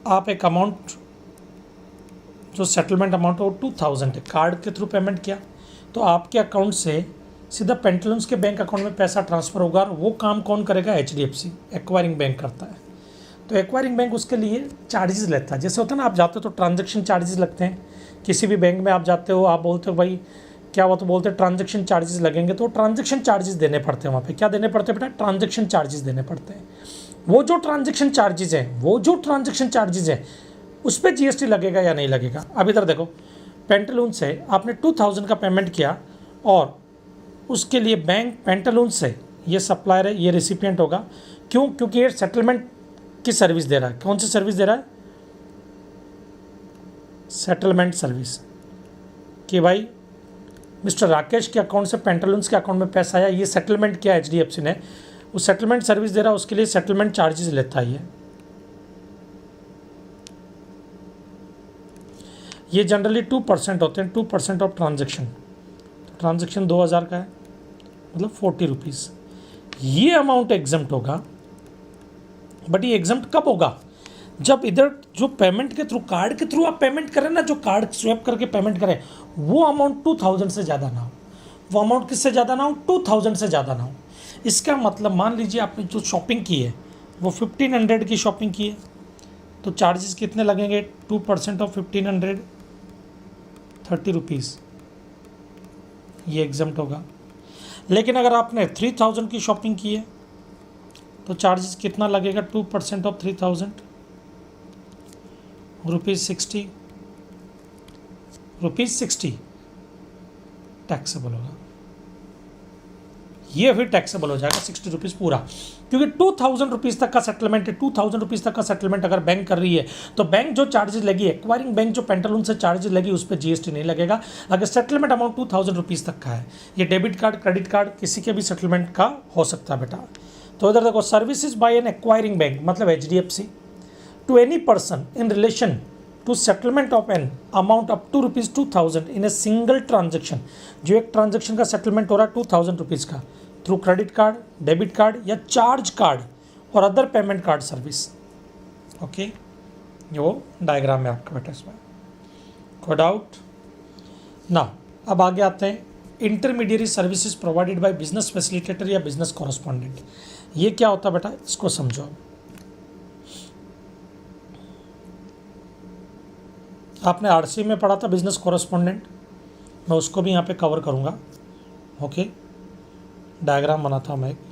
आप एक अमाउंट, जो सेटलमेंट अमाउंट है वो 2000 है, कार्ड के थ्रू पेमेंट किया तो आपके अकाउंट से सीधा पेंटालून्स के बैंक अकाउंट में पैसा ट्रांसफ़र होगा, और वो काम कौन करेगा, HDFC एक्वायरिंग बैंक करता है। तो एक्वायरिंग बैंक उसके लिए चार्जेस लेता है। जैसे होता है ना, आप जाते हो तो ट्रांजैक्शन चार्जेस लगते हैं, किसी भी बैंक में आप जाते हो, आप बोलते हो भाई क्या हुआ, तो बोलते हैं ट्रांजैक्शन चार्जेस लगेंगे, तो ट्रांजैक्शन चार्जेस देने पड़ते हैं वहाँ पे। क्या देने पड़ते हैं बेटा, ट्रांजैक्शन चार्जेस देने पड़ते हैं। वो जो ट्रांजैक्शन चार्जेस हैं उस पर GST लगेगा या नहीं लगेगा। अब इधर देखो, पेंटालून से आपने 2000 का पेमेंट किया, और उसके लिए बैंक पेंटालून से, ये सप्लायर है, ये रिसिपिएंट होगा। क्यों? क्योंकि ये सेटलमेंट की सर्विस दे रहा है। कौन सी सर्विस दे रहा है, सेटलमेंट सर्विस, कि भाई मिस्टर राकेश के अकाउंट से पेंटालून्स के अकाउंट में पैसा आया, ये सेटलमेंट किया HDFC ने, वो सेटलमेंट सर्विस दे रहा है, उसके लिए सेटलमेंट चार्जेस लेता है ये। ये जनरली 2% होते हैं, 2% ऑफ ट्रांजेक्शन। ट्रांजेक्शन 2000 का है, मतलब 40 रुपीज़। ये अमाउंट एग्जम्प्ट होगा, बट ये एग्जम्प्ट कब होगा? जब इधर जो पेमेंट के थ्रू, कार्ड के थ्रू आप पेमेंट करें ना, जो कार्ड स्वैप करके पेमेंट करें, वो अमाउंट 2000 से ज़्यादा ना हो। वो अमाउंट किससे ज़्यादा ना हो? 2000 से ज़्यादा ना हो। इसका मतलब मान लीजिए आपने जो शॉपिंग की है वो 1500 की शॉपिंग की है, तो चार्जेस कितने लगेंगे? 2% ऑफ 1500, 30 रुपीज़, ये एग्जम्प्ट होगा। लेकिन अगर आपने 3000 की शॉपिंग की है तो चार्जेस कितना लगेगा? 2% ऑफ 3000, ₹60, ₹60 टैक्सेबल होगा। ये फिर टैक्सेबल हो जाएगा 60 रुपीज़ पूरा, क्योंकि 2000 रुपीज़ तक का सेटलमेंट है। 2000 रुपीज़ तक का सेटलमेंट अगर बैंक कर रही है तो बैंक जो चार्जेस लगी, एक्वायरिंग बैंक जो पेंटालून से चार्जेस लगी, उस पर जीएसटी नहीं लगेगा अगर सेटलमेंट अमाउंट 2000 रुपीज़ तक का है। ये डेबिट कार्ड, क्रेडिट कार्ड, किसी के भी सेटलमेंट का हो सकता है बेटा। तो इधर देखो, services by an acquiring bank मतलब HDFC to any person in relation to settlement of an amount up to ₹2000 in a single transaction. जो एक ट्रांजेक्शन का सेटलमेंट हो रहा है 2000 रुपीज़ का, through credit card, debit card या चार्ज कार्ड और other payment card service. Okay, ये वो डायग्राम है आपका बेटा इसमें। कोई डाउट ना? अब आगे आते हैं, intermediary services provided by business facilitator या बिजनेस कॉरेस्पॉन्डेंट। ये क्या होता है बेटा, इसको समझो। आपने RC में पढ़ा था बिजनेस कॉरेस्पॉन्डेंट, मैं उसको भी यहाँ पे कवर करूँगा। ओके, डायग्राम बनाता हूँ मैं एक।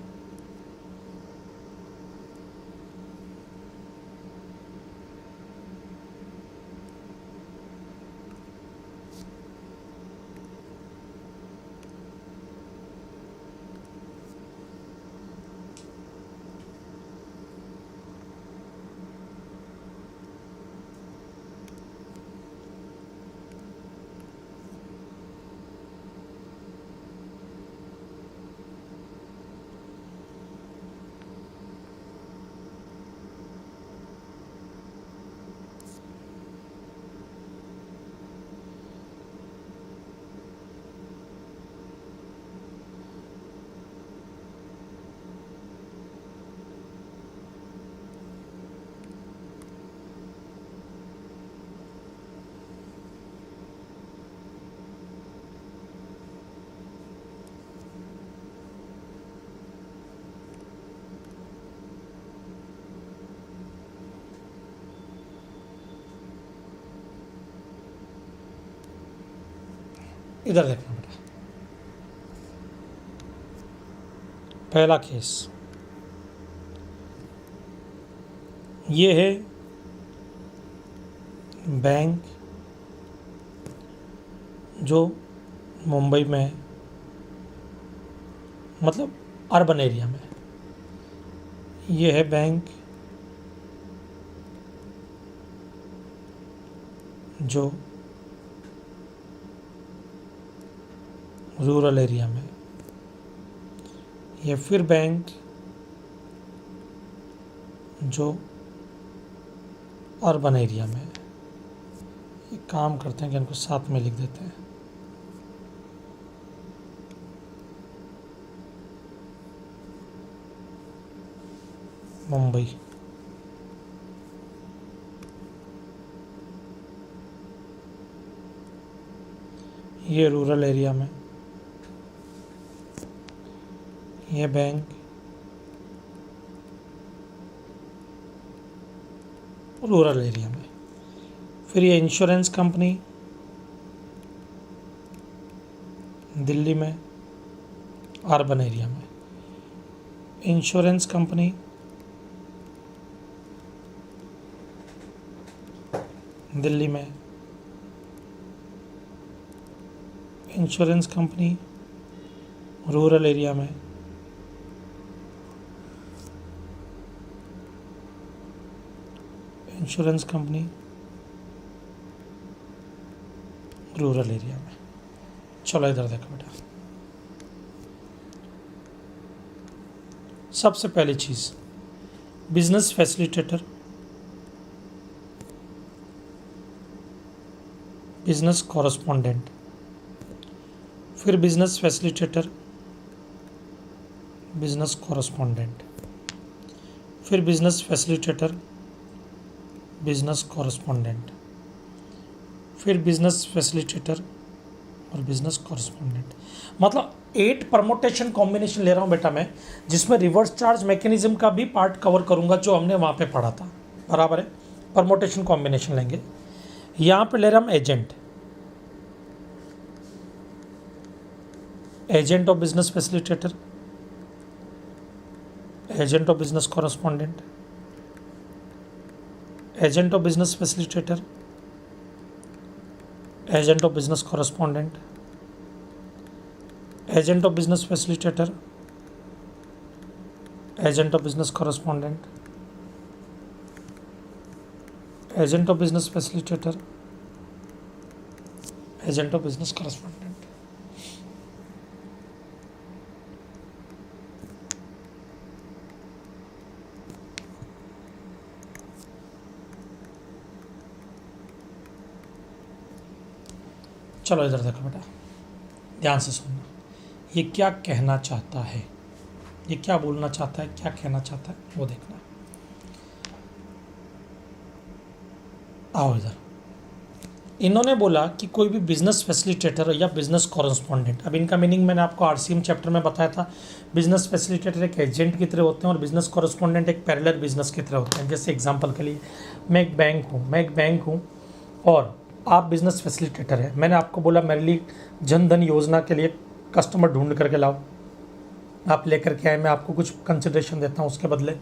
इधर देखना बेटा, पहला केस ये है, बैंक जो मुंबई में है, मतलब अर्बन एरिया में। ये है बैंक जो रूरल एरिया में। ये फिर बैंक जो अर्बन एरिया में। एक काम करते हैं कि इनको साथ में लिख देते हैं। मुंबई, ये रूरल एरिया में। ये बैंक रूरल एरिया में। फिर ये इंश्योरेंस कंपनी दिल्ली में, अर्बन एरिया में। इंश्योरेंस कंपनी दिल्ली में, इंश्योरेंस कंपनी रूरल एरिया में। इंश्योरेंस कंपनी रूरल एरिया में। चलो इधर देखो बेटा, सबसे पहली चीज़ बिजनेस फैसिलिटेटर। बिजनेस कॉरेस्पॉन्डेंट, फिर बिजनेस फैसिलिटेटर, बिजनेस कॉरेस्पॉन्डेंट, फिर बिजनेस फैसिलिटेटर, बिजनेस कॉरेस्पॉन्डेंट, फिर बिजनेस फैसिलिटेटर और बिजनेस कॉरेस्पॉन्डेंट। मतलब 8 परमोटेशन कॉम्बिनेशन ले रहा हूँ बेटा मैं, जिसमें रिवर्स चार्ज मैकेनिज्म का भी पार्ट कवर करूँगा जो हमने वहाँ पे पढ़ा था, बराबर है। परमोटेशन कॉम्बिनेशन लेंगे। यहाँ पे ले रहा हम agent, agent of business facilitator, agent of business correspondent, agent of business facilitator, agent of business correspondent, agent of business facilitator, agent of business correspondent, agent of business facilitator, agent of business correspondent. चलो इधर देखो बेटा, ध्यान से सुनना, ये क्या कहना चाहता है, ये क्या बोलना चाहता है, क्या कहना चाहता है वो देखना। आओ इधर, इन्होंने बोला कि कोई भी बिजनेस फैसिलिटेटर या बिजनेस कॉरेस्पॉन्डेंट, अब इनका मीनिंग मैंने आपको आरसीएम चैप्टर में बताया था। बिजनेस फैसिलिटेटर एक एजेंट की तरह होते हैं और बिजनेस कॉरेस्पॉन्डेंट एक पैरेलल बिजनेस की तरह होते हैं। जैसे एग्जांपल के लिए मैं एक बैंक हूँ और आप बिजनेस फैसिलिटेटर है। मैंने आपको बोला मेरे लिए जन धन योजना के लिए कस्टमर ढूंढ करके लाओ, आप लेकर के आए, मैं आपको कुछ कंसिडरेशन देता हूँ उसके बदले,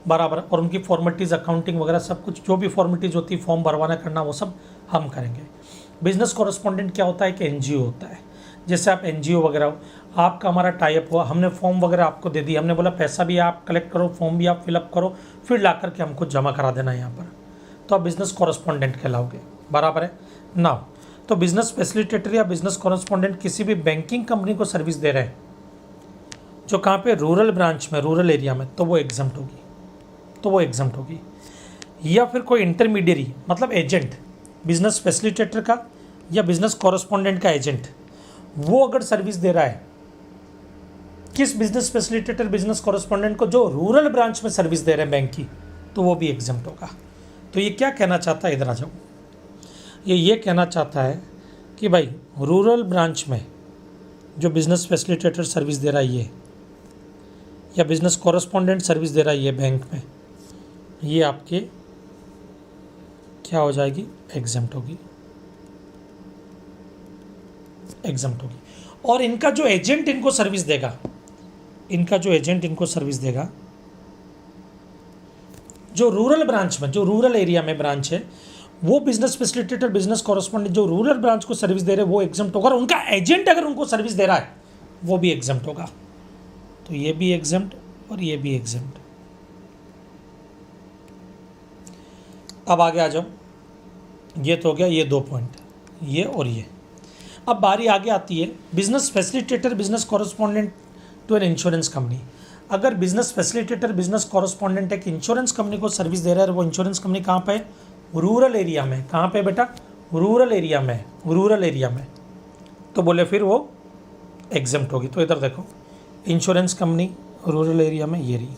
बराबर। और उनकी फॉर्मेलिटीज़, अकाउंटिंग वगैरह सब कुछ, जो भी फॉर्मेलिटीज़ होती है, फॉर्म भरवाना करना, वो सब हम करेंगे। बिजनेस कॉरेस्पॉन्डेंट क्या होता है कि एनजीओ होता है। जैसे आप एनजीओ वगैरह हो, आपका हमारा टाइप हुआ, हमने फॉर्म वगैरह आपको दे दिया, हमने बोला पैसा भी आप कलेक्ट करो, फॉर्म भी आप फिलअप करो, फिर ला करके हमको जमा करा देना यहाँ पर, तो आप बिजनेस कॉरेस्पॉन्डेंट कहलाओगे, बराबर है ना। तो बिजनेस फैसिलिटेटर या बिजनेस कॉरेस्पॉन्डेंट किसी भी बैंकिंग कंपनी को सर्विस दे रहे हैं जो कहाँ पे, रूरल ब्रांच में, रूरल एरिया में, तो वो एग्जम्प्ट होगी, या फिर कोई इंटरमीडियरी मतलब एजेंट, बिजनेस फैसिलिटेटर का या बिजनेस कॉरेस्पॉन्डेंट का एजेंट, वो अगर सर्विस दे रहा है किस बिजनेस फैसिलिटेटर, बिजनेस कॉरेस्पॉन्डेंट को, जो रूरल ब्रांच में सर्विस दे रहे हैं बैंक की, तो वो भी एग्जम्प्ट होगा। तो ये क्या कहना चाहता है, इधर आ जाओ, ये कहना चाहता है कि भाई रूरल ब्रांच में जो बिजनेस फैसिलिटेटर सर्विस दे रहा है ये, या बिजनेस कॉरेस्पॉन्डेंट सर्विस दे रहा है ये बैंक में, ये आपके क्या हो जाएगी, एग्जम्प्ट होगी। और इनका जो एजेंट इनको सर्विस देगा, जो रूरल ब्रांच में, जो रूरल एरिया में ब्रांच है, वो बिजनेस फैसिलिटेटर, बिजनेस कॉरेस्पॉन्डेंट जो रूरल ब्रांच को सर्विस दे रहे हैं वो एग्जम्प्ट होगा, और उनका एजेंट अगर उनको सर्विस दे रहा है वो भी एग्जम्प्ट होगा। तो ये भी एग्जम्प्ट और ये भी एग्जम्प्ट। अब आगे आ जाओ, ये तो हो गया, ये 2 पॉइंट, ये और ये। अब बारी आगे आती है business facilitator, business correspondent to an insurance company. अगर बिजनेस फैसिलिटेटर, बिजनेस कॉरेस्पॉन्डेंट एक इंश्योरेंस कंपनी को सर्विस दे रहा है, वो इंश्योरेंस कंपनी कहाँ पे है, रूरल एरिया में। कहाँ पे बेटा, रूरल एरिया में, तो बोले फिर वो एग्जम्प्ट होगी। तो इधर देखो, इंश्योरेंस कंपनी रूरल एरिया में, ये रही,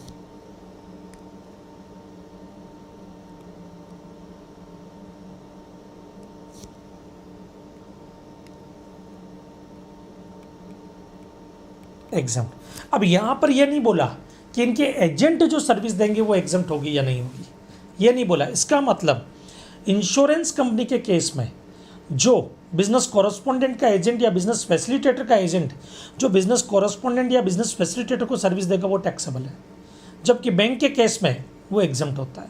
एग्जम्प्ट। अब यहाँ पर ये नहीं बोला कि इनके एजेंट जो सर्विस देंगे वो एग्जम्प्ट होगी या नहीं होगी, ये नहीं बोला। इसका मतलब इंश्योरेंस कंपनी के केस में जो बिजनेस कॉरेस्पॉन्डेंट का एजेंट या बिजनेस फैसिलिटेटर का एजेंट जो बिजनेस कॉरेस्पॉन्डेंट या बिजनेस फैसिलिटेटर को सर्विस देगा वो टैक्सेबल है, जबकि बैंक के केस में वो एग्जम्प्ट होता है।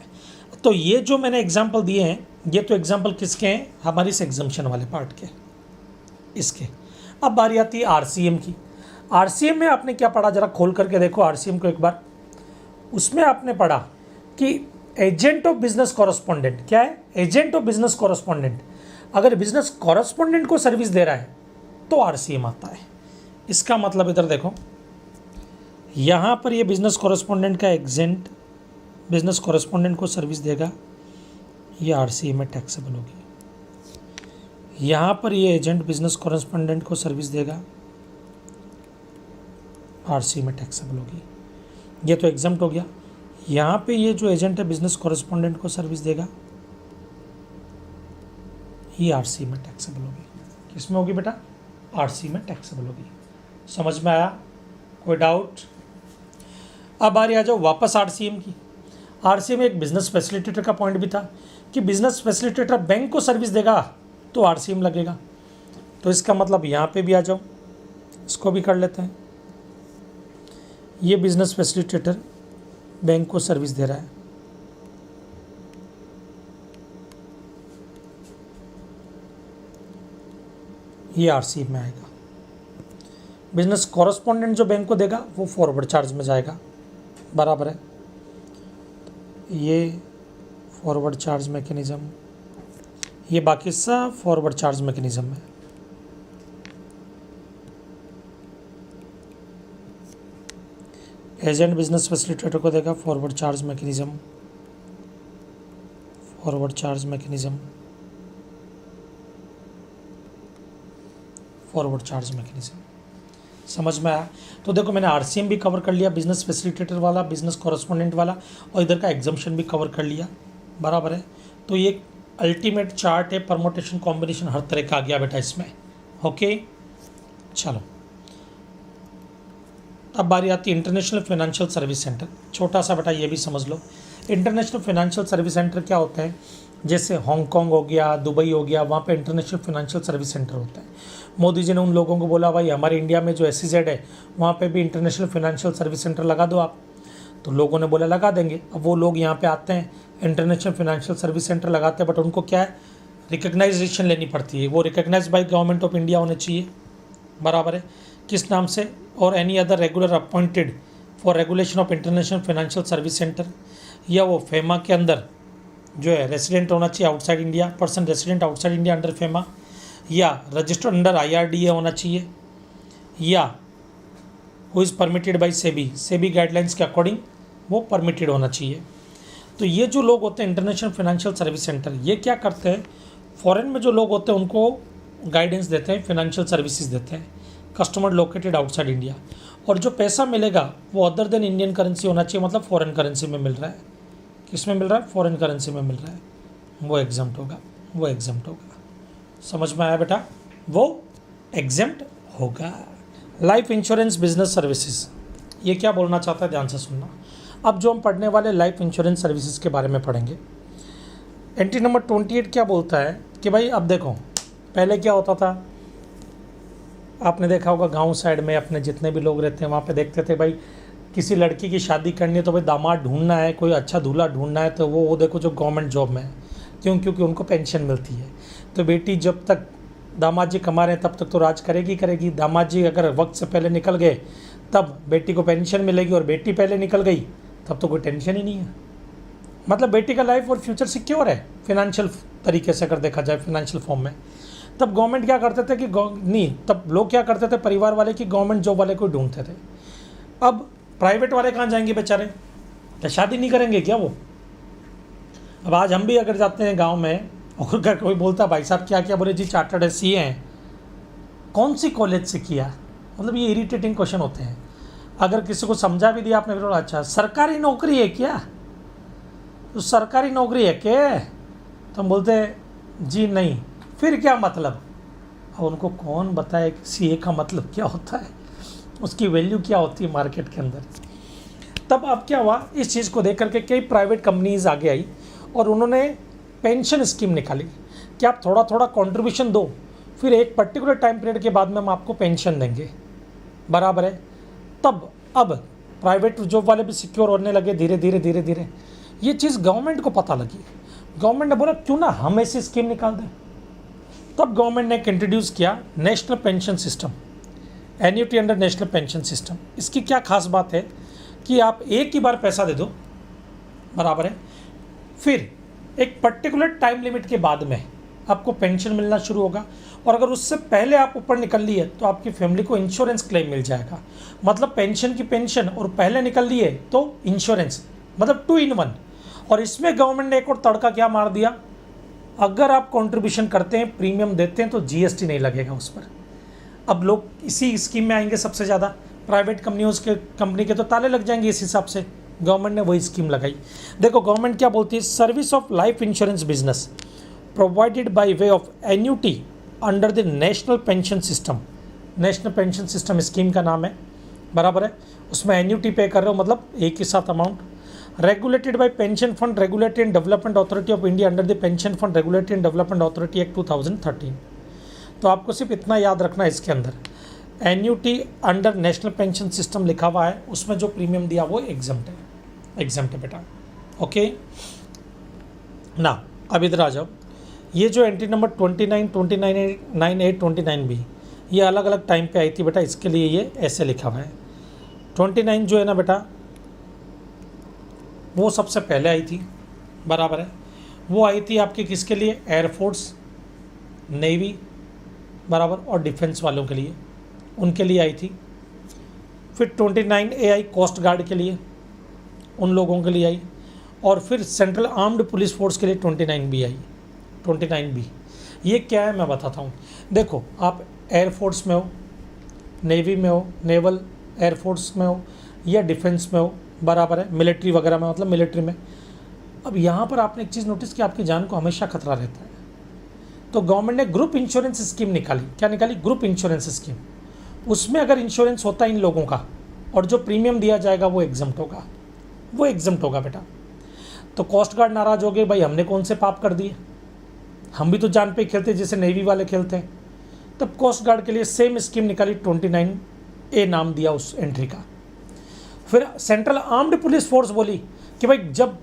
तो ये जो मैंने एग्जाम्पल दिए हैं, ये तो एग्जाम्पल किसके हैं, हमारी इस एग्जम्पशन वाले पार्ट के, इसके। अब बारी आती है आरसीएम की। आरसीएम में आपने क्या पढ़ा, जरा खोल करके देखो आरसीएम को एक बार। उसमें आपने पढ़ा कि एजेंट ऑफ बिजनेस कॉरेस्पॉन्डेंट क्या है, एजेंट ऑफ बिजनेस कॉरेस्पॉन्डेंट। अगर बिजनेस कॉरेस्पॉन्डेंट को सर्विस दे रहा है तो आरसीएम आता है। इसका मतलब इधर देखो, यहाँ पर ये बिजनेस कॉरेस्पॉन्डेंट का एजेंट बिजनेस कॉरेस्पॉन्डेंट को सर्विस देगा, ये आरसीएम में टैक्सेबल होगी। यहाँ पर ये एजेंट बिजनेस कॉरेस्पॉन्डेंट को सर्विस देगा, आरसी में टैक्सेबल होगी। ये तो एग्जम्प्ट हो गया। यहाँ पे ये जो एजेंट है बिजनेस कॉरेस्पॉन्डेंट को सर्विस देगा, ये आरसी में टैक्सेबल होगी। किसमें होगी बेटा? आरसी में टैक्सेबल होगी। समझ में आया? कोई डाउट? अब आ जाओ वापस आरसीएम की। आरसीएम में एक बिजनेस फैसिलिटेटर का पॉइंट भी था कि बिजनेस फैसिलिटेटर बैंक को सर्विस देगा तो आरसीएम लगेगा। तो इसका मतलब यहाँ पे भी आ जाओ, इसको भी कर लेते हैं। ये बिजनेस फैसिलिटेटर बैंक को सर्विस दे रहा है, ये आरसीएम में आएगा। बिजनेस कॉरेस्पॉन्डेंट जो बैंक को देगा वो फॉरवर्ड चार्ज में जाएगा, बराबर है। ये फॉरवर्ड चार्ज मैकेनिज्म, ये बाकी सब फॉरवर्ड चार्ज मैकेनिज्म है। एजेंट बिजनेस फैसिलिटेटर को देगा forward charge mechanism, forward charge mechanism, forward charge mechanism. समझ में आया? तो देखो मैंने आरसीएम भी कवर कर लिया, बिजनेस फैसिलिटेटर वाला, बिजनेस कॉरेस्पॉन्डेंट वाला, और इधर का एग्जम्पशन भी कवर कर लिया, बराबर है। तो ये अल्टीमेट चार्ट है, परमोटेशन कॉम्बिनेशन हर तरह का आ गया बेटा इसमें। ओके चलो, अब बारी आती है इंटरनेशनल फाइनेंशियल सर्विस सेंटर। छोटा सा बेटा ये भी समझ लो, इंटरनेशनल फाइनेंशियल सर्विस सेंटर क्या होता है? जैसे हांगकांग हो गया, दुबई हो गया, वहाँ पे इंटरनेशनल फाइनेंशियल सर्विस सेंटर होता है। मोदी जी ने उन लोगों को बोला भाई हमारे इंडिया में जो SEZ है वहाँ पे भी इंटरनेशनल फाइनेंशियल सर्विस सेंटर लगा दो आप। तो लोगों ने बोला लगा देंगे। अब वो लोग यहाँ पे आते हैं, इंटरनेशनल फाइनेंशियल सर्विस सेंटर लगाते हैं, बट उनको क्या है, रिकग्नाइजेशन लेनी पड़ती है। वो recognize by government of India होने चाहिए, बराबर है। किस नाम से? और any other regular appointed for regulation of international financial service centre, या वो फेमा के अंदर जो है रेसिडेंट होना चाहिए outside India, person resident outside India under FEMA, या रजिस्टर्ड अंडर IRDA होना चाहिए, या who is permitted by SEBI guidelines के अकॉर्डिंग वो परमिटेड होना चाहिए। तो ये जो लोग होते हैं इंटरनेशनल फाइनेंशियल सर्विस सेंटर, ये क्या करते हैं, फॉरेन में जो लोग होते हैं उनको गाइडेंस देते हैं, फाइनेंशियल सर्विसेज देते हैं, कस्टमर लोकेटेड आउटसाइड इंडिया। और जो पैसा मिलेगा वो अदर देन इंडियन करेंसी होना चाहिए, मतलब फॉरेन करेंसी में मिल रहा है। किस में मिल रहा है? फॉरेन करेंसी में मिल रहा है, वो एग्जम्प्ट होगा, वो एग्जम्प्ट होगा। समझ में आया बेटा? वो एग्जम्प्ट होगा। लाइफ इंश्योरेंस बिजनेस सर्विसेज, ये क्या बोलना चाहता है ध्यान से सुनना। अब जो हम पढ़ने वाले लाइफ इंश्योरेंस सर्विसेज के बारे में पढ़ेंगे। एंट्री नंबर 28 क्या बोलता है कि भाई अब देखो, पहले क्या होता था, आपने देखा होगा गांव साइड में अपने जितने भी लोग रहते हैं वहाँ पे देखते थे भाई किसी लड़की की शादी करनी है तो भाई दामाद ढूंढना है, कोई अच्छा दूल्हा ढूंढना है तो वो देखो जो गवर्नमेंट जॉब में है। क्यों? क्योंकि उनको पेंशन मिलती है। तो बेटी जब तक दामाद जी कमा रहे हैं तब तक तो राज करेगी। दामाद जी अगर वक्त से पहले निकल गए तब बेटी को पेंशन मिलेगी, और बेटी पहले निकल गई तब तो कोई टेंशन ही नहीं है। मतलब बेटी का लाइफ और फ्यूचर सिक्योर है फिनेंशियल तरीके से, अगर देखा जाए फिनेंशियल फॉर्म में। तब गवर्नमेंट क्या करते थे कि नहीं, तब लोग क्या करते थे परिवार वाले कि गवर्नमेंट जॉब वाले को ढूंढते थे। अब प्राइवेट वाले कहाँ जाएंगे बेचारे? क्या शादी नहीं करेंगे क्या वो? अब आज हम भी अगर जाते हैं गांव में और अगर कोई बोलता भाई साहब क्या क्या, बोले जी चार्टर्ड CA हैं। कौन सी कॉलेज से किया? मतलब ये इरिटेटिंग क्वेश्चन होते हैं। अगर किसी को समझा भी दिया आपने, बोला अच्छा सरकारी नौकरी है क्या? तो सरकारी नौकरी है क्या? तो हम बोलते जी नहीं। फिर क्या मतलब? अब उनको कौन बताए कि CA का मतलब क्या होता है, उसकी वैल्यू क्या होती है मार्केट के अंदर। तब अब क्या हुआ, इस चीज़ को देख करके कई प्राइवेट कंपनीज आगे आई और उन्होंने पेंशन स्कीम निकाली कि आप थोड़ा थोड़ा कंट्रीब्यूशन दो, फिर एक पर्टिकुलर टाइम पीरियड के बाद में हम आपको पेंशन देंगे, बराबर है। तब अब प्राइवेट जॉब वाले भी सिक्योर होने लगे धीरे धीरे। ये चीज़ गवर्नमेंट को पता लगी। गवर्नमेंट ने बोला क्यों ना हम ऐसी स्कीम निकाल दें। तब गवर्नमेंट ने इंट्रोड्यूस किया national pension system, annuity under national pension system. इसकी क्या खास बात है कि आप एक ही बार पैसा दे दो, बराबर है, फिर एक पर्टिकुलर टाइम लिमिट के बाद में आपको पेंशन मिलना शुरू होगा, और अगर उससे पहले आप ऊपर निकल लिए तो आपकी फैमिली को इंश्योरेंस क्लेम मिल जाएगा। मतलब पेंशन की पेंशन और पहले निकल लिए तो इंश्योरेंस, मतलब 2 in 1। और इसमें गवर्नमेंट ने एक और तड़का क्या मार दिया, अगर आप कंट्रीब्यूशन करते हैं, प्रीमियम देते हैं, तो जीएसटी नहीं लगेगा उस पर। अब लोग इसी स्कीम में आएंगे सबसे ज़्यादा, प्राइवेट कंपनी के तो ताले लग जाएंगे इस हिसाब से। गवर्नमेंट ने वही स्कीम लगाई। देखो गवर्नमेंट क्या बोलती है, service of life insurance business provided by way of annuity under the national pension system. National pension system scheme का नाम है, बराबर है। उसमें एन्यूटी पे कर रहे हो, मतलब एक ही साथ amount. Regulated by pension fund regulatory and development authority of India under the pension fund regulatory and development authority act 2013। तो आपको सिर्फ इतना याद रखना है इसके अंदर, annuity under national pension system लिखा हुआ है, उसमें जो प्रीमियम दिया वो एग्जम्प्ट है बेटा। ओके ना, अब इधर आ जाओ। ये जो entry number 29, 29A, 9A, 29B, ये अलग अलग टाइम पे आई थी बेटा, इसके लिए ये ऐसे लिखा हुआ है। 29 जो है ना बेटा, वो सबसे पहले आई थी, बराबर है। वो आई थी आपके किसके लिए, एयरफोर्स, नेवी, बराबर, और डिफेंस वालों के लिए, उनके लिए आई थी। फिर 29A आई कोस्ट गार्ड के लिए, उन लोगों के लिए आई। और फिर सेंट्रल आर्म्ड पुलिस फोर्स के लिए 29B आई, 29B। ये क्या है मैं बताता हूँ। देखो आप एयरफोर्स में हो, नेवी में हो, नेवल एयरफोर्स में हो, या डिफेंस में हो, बराबर है, मिलिट्री वगैरह में, मतलब मिलिट्री में। अब यहाँ पर आपने एक चीज़ नोटिस की, आपकी जान को हमेशा खतरा रहता है। तो गवर्नमेंट ने ग्रुप इंश्योरेंस स्कीम निकाली। क्या निकाली, ग्रुप इंश्योरेंस स्कीम। उसमें अगर इंश्योरेंस होता है इन लोगों का, और जो प्रीमियम दिया जाएगा वो एग्जम्प्ट होगा, वो एग्जम्प्ट होगा बेटा। तो कोस्ट गार्ड नाराज हो गए, भाई हमने कौन से पाप कर दिए, हम भी तो जान पे खेलते जैसे नेवी वाले खेलते हैं। तब कोस्ट गार्ड के लिए सेम स्कीम निकाली, 29A नाम दिया उस एंट्री का। फिर सेंट्रल आर्म्ड पुलिस फोर्स बोली कि भाई जब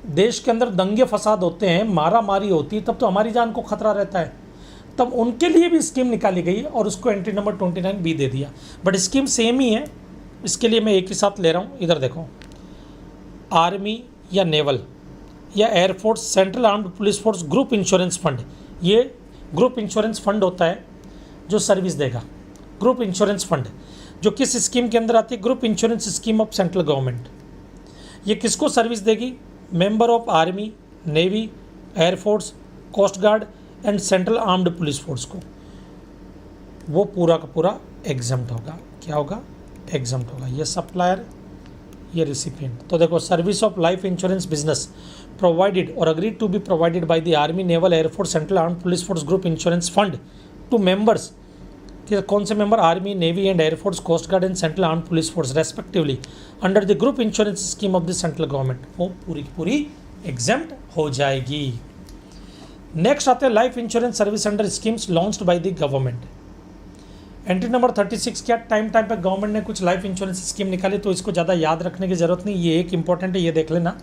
देश के अंदर दंगे फसाद होते हैं, मारा मारी होती है, तब तो हमारी जान को खतरा रहता है, तब उनके लिए भी स्कीम निकाली गई और उसको एंट्री नंबर 29B दे दिया। बट स्कीम सेम ही है, इसके लिए मैं एक ही साथ ले रहा हूँ। इधर देखो, आर्मी या नेवल या air force, central armed police force group insurance fund, ये ग्रुप इंश्योरेंस फंड होता है जो सर्विस देगा। ग्रुप इंश्योरेंस फंड जो किस स्कीम के अंदर आती है, group insurance scheme of central government. ये किसको सर्विस देगी, member of army, navy, air force, coast guard and central armed police force को। वो पूरा का पूरा एग्जम्प्ट होगा। क्या होगा, एग्जम्प्ट होगा। ये सप्लायर, ये रिसिपिएंट। तो देखो, service of life insurance business provided और agreed to be provided by the army, naval, air force, central armed police force group insurance fund to members. कौन से member, army, navy and air force, coast guard and central armed police force respectively under the group insurance scheme of the central government, वो पूरी की पूरी एग्जम्प्ट हो जाएगी। नेक्स्ट आते हैं life insurance service under schemes launched by the government. Entry number 36, क्या टाइम पे गवर्नमेंट ने कुछ लाइफ इंश्योरेंस स्कीम निकाली, तो इसको ज़्यादा याद रखने की जरूरत नहीं, ये एक इंपॉर्टेंट है, ये देख लेना।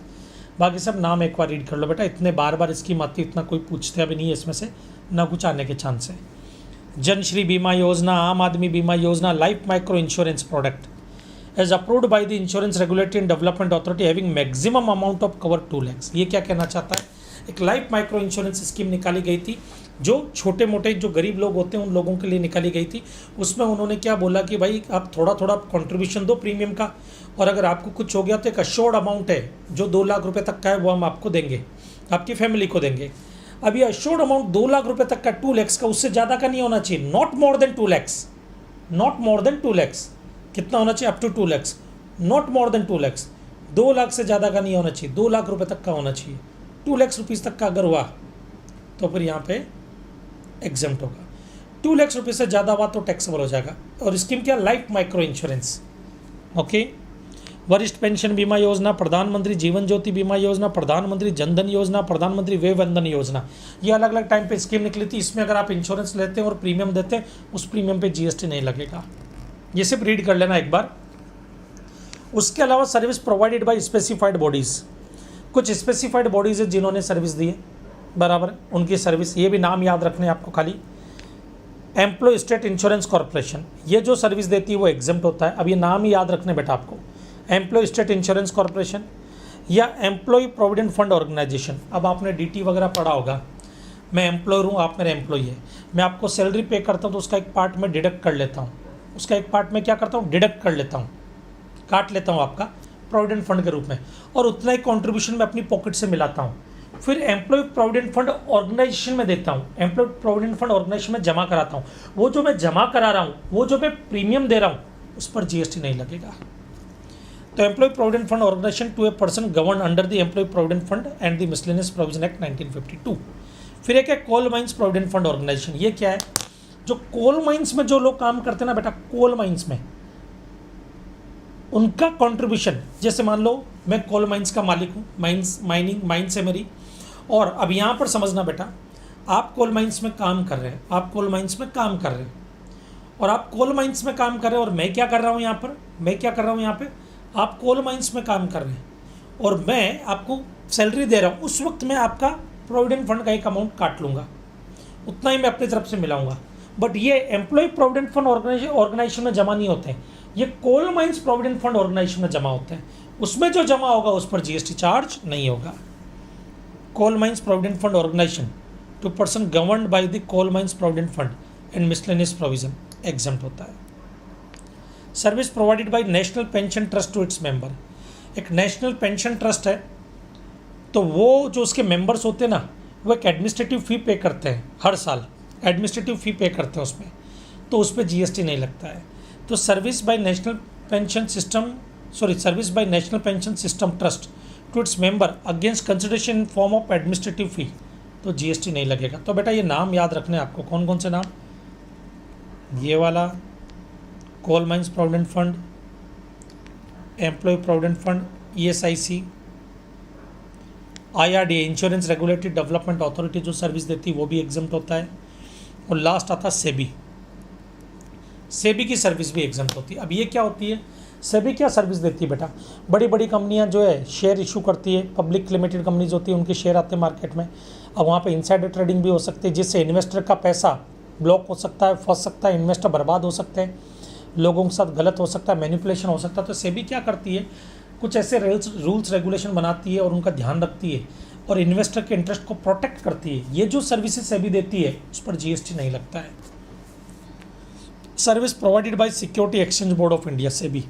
बाकी सब नाम एक बार रीड कर लो बेटा, इतने बार बार स्कीम आती है, इतना कोई पूछते अभी नहीं है इसमें से, ना कुछ आने के चांस है। जनश्री बीमा योजना, आम आदमी बीमा योजना, life micro insurance product as approved by the insurance regulatory and development authority having maximum amount of cover 2 lakh. ये क्या कहना चाहता है, एक लाइफ माइक्रो इंश्योरेंस स्कीम निकाली गई थी, जो छोटे मोटे जो गरीब लोग होते हैं उन लोगों के लिए निकाली गई थी। उसमें उन्होंने क्या बोला कि भाई आप थोड़ा थोड़ा कंट्रीब्यूशन दो प्रीमियम का, और अगर आपको कुछ हो गया तो एक अश्योर्ड अमाउंट है जो 2 लाख रुपए तक का है, वो हम आपको देंगे, आपकी फैमिली को देंगे। अब ये अश्योर्ड अमाउंट 2 लाख रुपए तक का, 2 लाख का, उससे ज़्यादा का नहीं होना चाहिए, not more than 2 lakh, not more than 2 lakh. कितना होना चाहिए, up to 2 lakh, not more than 2 lakh. 2 lakh से ज़्यादा का नहीं होना चाहिए, 2 लाख रुपए तक का होना चाहिए। 2 लाख रुपीज़ तक का अगर हुआ तो फिर यहाँ पे एग्जम्प्ट होगा। 2 लाख रुपये से ज़्यादा हुआ तो टैक्सेबल हो जाएगा। और स्कीम क्या, लाइफ माइक्रो इंश्योरेंस। ओके, वरिष्ठ पेंशन बीमा योजना, प्रधानमंत्री जीवन ज्योति बीमा योजना, प्रधानमंत्री जनधन योजना, प्रधानमंत्री व्यय वंदन योजना, ये अलग अलग टाइम पे स्कीम निकली थी। इसमें अगर आप इंश्योरेंस लेते हैं और प्रीमियम देते हैं, उस प्रीमियम पे जीएसटी नहीं लगेगा। ये सिर्फ रीड कर लेना एक बार। उसके अलावा service provided bye specified bodies, कुछ स्पेसिफाइड बॉडीज़ है जिन्होंने सर्विस दी है, बराबर, उनकी सर्विस, ये भी नाम याद रखने आपको खाली। एम्प्लॉय स्टेट इंश्योरेंस कॉर्पोरेशन, ये जो सर्विस देती है वो एग्जम्प्ट होता है। अब ये नाम ही याद रखने बेटा आपको, एम्प्लॉय स्टेट इंश्योरेंस कॉर्पोरेशन या एम्प्लॉय प्रोविडेंट फंड ऑर्गेनाइजेशन। अब आपने डीटी वगैरह पढ़ा होगा, मैं एम्प्लॉयर हूँ, आप मेरे एम्प्लॉय है, मैं आपको सैलरी पे करता हूँ तो उसका एक पार्ट मैं डिडक्ट कर लेता हूँ, उसका एक पार्ट मैं क्या करता हूँ, डिडक्ट कर लेता हूँ, काट लेता हूँ आपका प्रोविडेंट फंड के रूप में, और उतना ही कॉन्ट्रीब्यूशन मैं अपनी पॉकेट से मिलाता हूँ। फिर एम्प्लॉय प्रोविडेंट फंड ऑर्गेनाइजेशन में देता हूँ, एम्प्लॉय प्रोविडेंट फंड ऑर्गेनाइजेशन में जमा कराता हूँ, वो जो मैं जमा करा रहा हूँ, वो जो मैं प्रीमियम दे रहा हूँ, उस पर जीएसटी नहीं लगेगा। तो employ provident fund organisation to a person govern under the employ provident fund and the miscellaneous provision act 1952। फिर एक है coal mines provident fund organisation. ये क्या है? जो कोल माइंस में जो लोग काम करते हैं ना बेटा, कोल माइंस में उनका कंट्रीब्यूशन, जैसे मान लो मैं कोल माइंस का मालिक हूँ, माइंस है मेरी, और अब यहाँ पर समझना बेटा, आप कोल माइंस में काम कर रहे हैं, और आप कोल माइंस में काम कर रहे हैं, और मैं क्या कर रहा हूँ यहाँ पे, आप कोल माइंस में काम कर रहे हैं और मैं आपको सैलरी दे रहा हूँ, उस वक्त मैं आपका प्रोविडेंट फंड का एक अमाउंट काट लूँगा, उतना ही मैं अपनी तरफ से मिलाऊंगा। बट ये एम्प्लॉय प्रोविडेंट फंड ऑर्गेनाइजेशन में जमा नहीं होते हैं, ये coal mines provident fund organisation में जमा होते हैं, उसमें जो जमा होगा उस पर जीएसटी चार्ज नहीं होगा। Coal mines provident fund organisation to person governed by the coal mines provident fund and miscellaneous provision exempt होता है। Service provided by national pension trust to its member. एक नेशनल पेंशन ट्रस्ट है, तो वो जो उसके मेंबर्स होते हैं ना, वो एक एडमिनिस्ट्रेटिव फ़ी पे करते हैं, हर साल एडमिनिस्ट्रेटिव फ़ी पे करते हैं उसमें, तो उस पर जीएसटी नहीं लगता है। तो service by national pension system trust to its member against consideration in form of administrative fee, तो जीएसटी नहीं लगेगा। तो बेटा ये नाम याद रखने आपको, कौन कौन से नाम, ये वाला coal mines provident fund, employ provident fund, ESIC, IRDA insurance regulatory development authority जो सर्विस देती है वो भी एग्जम्प्ट होता है, और लास्ट आता सेबी की सर्विस भी एग्जम्प्ट होती है। अब ये क्या होती है, सेबी क्या सर्विस देती है बेटा, बड़ी बड़ी कंपनियां जो है शेयर इशू करती है, पब्लिक लिमिटेड कंपनीज होती है, उनके शेयर आते हैं मार्केट में, अब वहाँ पे इनसाइडर ट्रेडिंग भी हो सकती है, जिससे इन्वेस्टर का पैसा ब्लॉक हो सकता है, फंस सकता है, इन्वेस्टर बर्बाद हो सकते हैं, लोगों के साथ गलत हो सकता है, मैनिपुलेशन हो सकता है। तो सेबी क्या करती है, कुछ ऐसे रूल्स रेगुलेशन बनाती है और उनका ध्यान रखती है और इन्वेस्टर के इंटरेस्ट को प्रोटेक्ट करती है। ये जो सर्विसेज सेबी देती है उस पर जीएसटी नहीं लगता है। Service provided by security exchange board of India, SEBI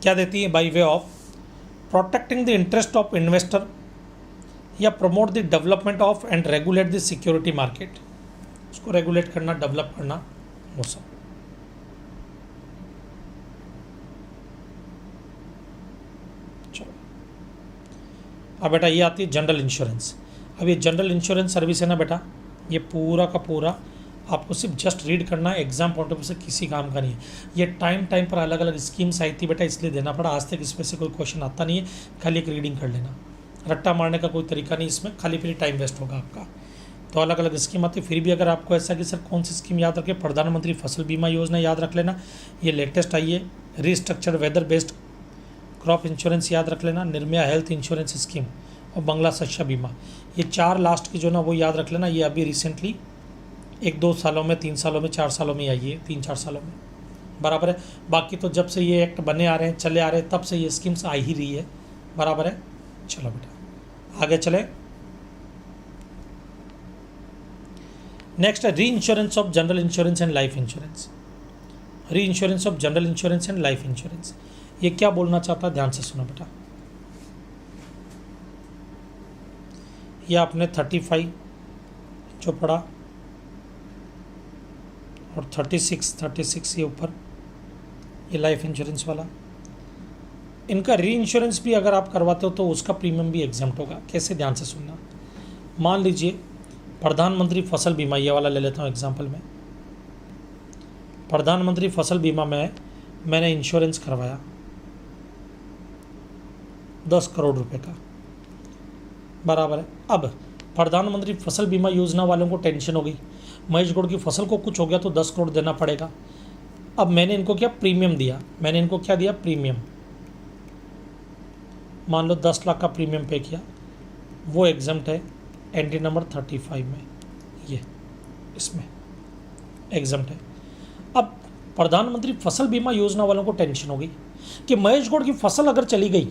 क्या देती है, by way of protecting the interest of investor या promote the development of and regulate the security market, उसको रेगुलेट करना, डेवलप करना, वो सब। अब बेटा ये आती है जनरल इंश्योरेंस। अब ये जनरल इंश्योरेंस सर्विस है ना बेटा, ये पूरा का पूरा आपको सिर्फ जस्ट रीड करना है, एग्जाम पॉइंट ऑफ व्यू से किसी काम का नहीं है। ये टाइम पर अलग अलग स्कीम्स आई थी बेटा, इसलिए देना पड़ा, आज तक इसमें से कोई क्वेश्चन आता नहीं है, खाली एक रीडिंग कर लेना, रट्टा मारने का कोई तरीका नहीं इसमें, खाली फिर टाइम वेस्ट होगा आपका। तो अलग अलग स्कीम आती है, फिर भी अगर आपको ऐसा कि सर कौन सी स्कीम याद रखे, प्रधानमंत्री फसल बीमा योजना याद रख लेना, ये लेटेस्ट आई है, restructure weather based crop insurance याद रख लेना, निर्भया हेल्थ इंश्योरेंस स्कीम और बंगला शस्य बीमा, ये 4 लास्ट की जो ना वो याद रख लेना। ये अभी रिसेंटली 1-2 सालों में, 3 सालों में, 4 सालों में आई है, 3-4 सालों में, बराबर है। बाकी तो जब से ये एक्ट बने आ रहे हैं, चले आ रहे हैं, तब से ये स्कीम्स आ ही रही है, बराबर है। चलो बेटा आगे चले। नेक्स्ट है reinsurance of general insurance and life insurance. Reinsurance of general insurance and life insurance, ये क्या बोलना चाहता है, ध्यान से सुनो बेटा। ये आपने 35 जो पढ़ा और 36 ये ऊपर, ये लाइफ इंश्योरेंस वाला, इनका री इंश्योरेंस भी अगर आप करवाते हो तो उसका प्रीमियम भी एग्जम्प्ट होगा। कैसे, ध्यान से सुनना। मान लीजिए प्रधानमंत्री फसल बीमा, ये वाला ले लेता हूँ एग्जाम्पल में। प्रधानमंत्री फसल बीमा में मैंने इंश्योरेंस करवाया 10 करोड़ रुपए का, बराबर है। अब प्रधानमंत्री फसल बीमा योजना वालों को टेंशन हो गई, महेश गौड़ की फसल को कुछ हो गया तो 10 करोड़ देना पड़ेगा। अब मैंने इनको क्या प्रीमियम दिया, मैंने इनको क्या दिया प्रीमियम, मान लो 10 लाख का प्रीमियम पे किया, वो एग्जम्प्ट है एंट्री नंबर 35 में, ये इसमें एग्जम्प्ट है। अब प्रधानमंत्री फसल बीमा योजना वालों को टेंशन हो गई कि महेश गौड़ की फसल अगर चली गई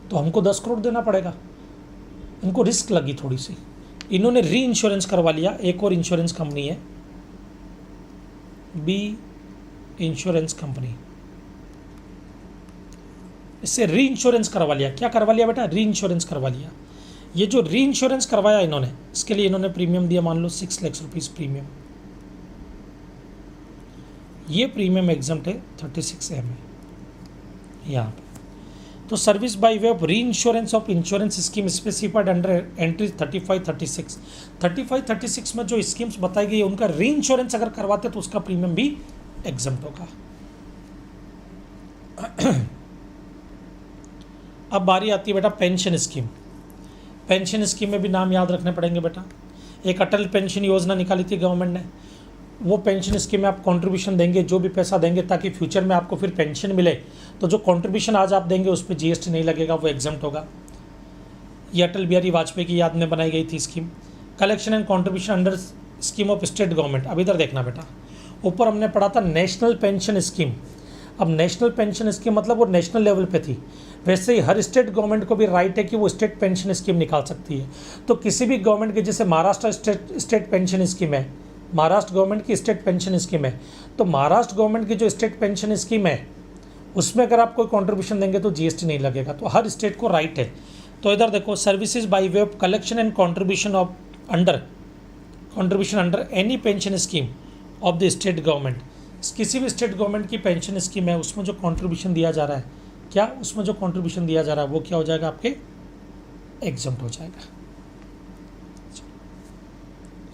तो हमको 10 करोड़ देना पड़ेगा, इनको रिस्क लगी थोड़ी सी, इन्होंने री इंश्योरेंस करवा लिया। एक और इंश्योरेंस कंपनी है बी इंश्योरेंस कंपनी, इससे री इंश्योरेंस करवा लिया। क्या करवा लिया बेटा, री इंश्योरेंस करवा लिया। ये जो री इंश्योरेंस करवाया इन्होंने, इसके लिए इन्होंने प्रीमियम दिया मान लो 6 लाख रुपीज़ प्रीमियम, ये प्रीमियम एग्जाम्प्ट है 36 है यहाँ पे। तो सर्विस बाय वे ऑफ री insurance of insurance scheme specified under entry 35-36 में जो स्कीम्स बताई गई है उनका री इंश्योरेंस अगर करवाते तो उसका प्रीमियम भी एग्जम्प्ट होगा। अब बारी आती है बेटा पेंशन स्कीम। पेंशन स्कीम में भी नाम याद रखने पड़ेंगे बेटा। एक अटल पेंशन योजना निकाली थी गवर्नमेंट ने, वो पेंशन स्कीम में आप कंट्रीब्यूशन देंगे, जो भी पैसा देंगे ताकि फ्यूचर में आपको फिर पेंशन मिले, तो जो कंट्रीब्यूशन आज आप देंगे उस पर जीएसटी नहीं लगेगा, वो एग्जम्प्ट होगा। ये अटल बिहारी वाजपेयी की याद में बनाई गई थी scheme. Collection and contribution under scheme of state government. अब इधर देखना बेटा, ऊपर हमने पढ़ा था नेशनल पेंशन स्कीम। अब नेशनल पेंशन स्कीम मतलब वो नेशनल लेवल पे थी, वैसे ही हर स्टेट गवर्नमेंट को भी राइट है कि वो स्टेट पेंशन स्कीम निकाल सकती है। तो किसी भी गवर्नमेंट की, जैसे महाराष्ट्र स्टेट पेंशन स्कीम है, महाराष्ट्र गवर्नमेंट की स्टेट पेंशन स्कीम है, तो महाराष्ट्र गवर्नमेंट की जो स्टेट पेंशन स्कीम है उसमें अगर आप कोई कंट्रीब्यूशन देंगे तो जीएसटी नहीं लगेगा, तो हर स्टेट को राइट है। तो इधर देखो, services bye way of collection and contribution under any pension scheme of the state government. किसी भी स्टेट गवर्नमेंट की पेंशन स्कीम है उसमें जो कंट्रीब्यूशन दिया जा रहा है, क्या उसमें जो कंट्रीब्यूशन दिया जा रहा है वो क्या हो जाएगा, आपके एग्जम्प्ट हो जाएगा।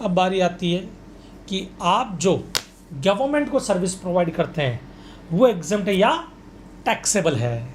अब बारी आती है कि आप जो गवर्नमेंट को सर्विस प्रोवाइड करते हैं वो एग्जम्प्ट है या टैक्सेबल है।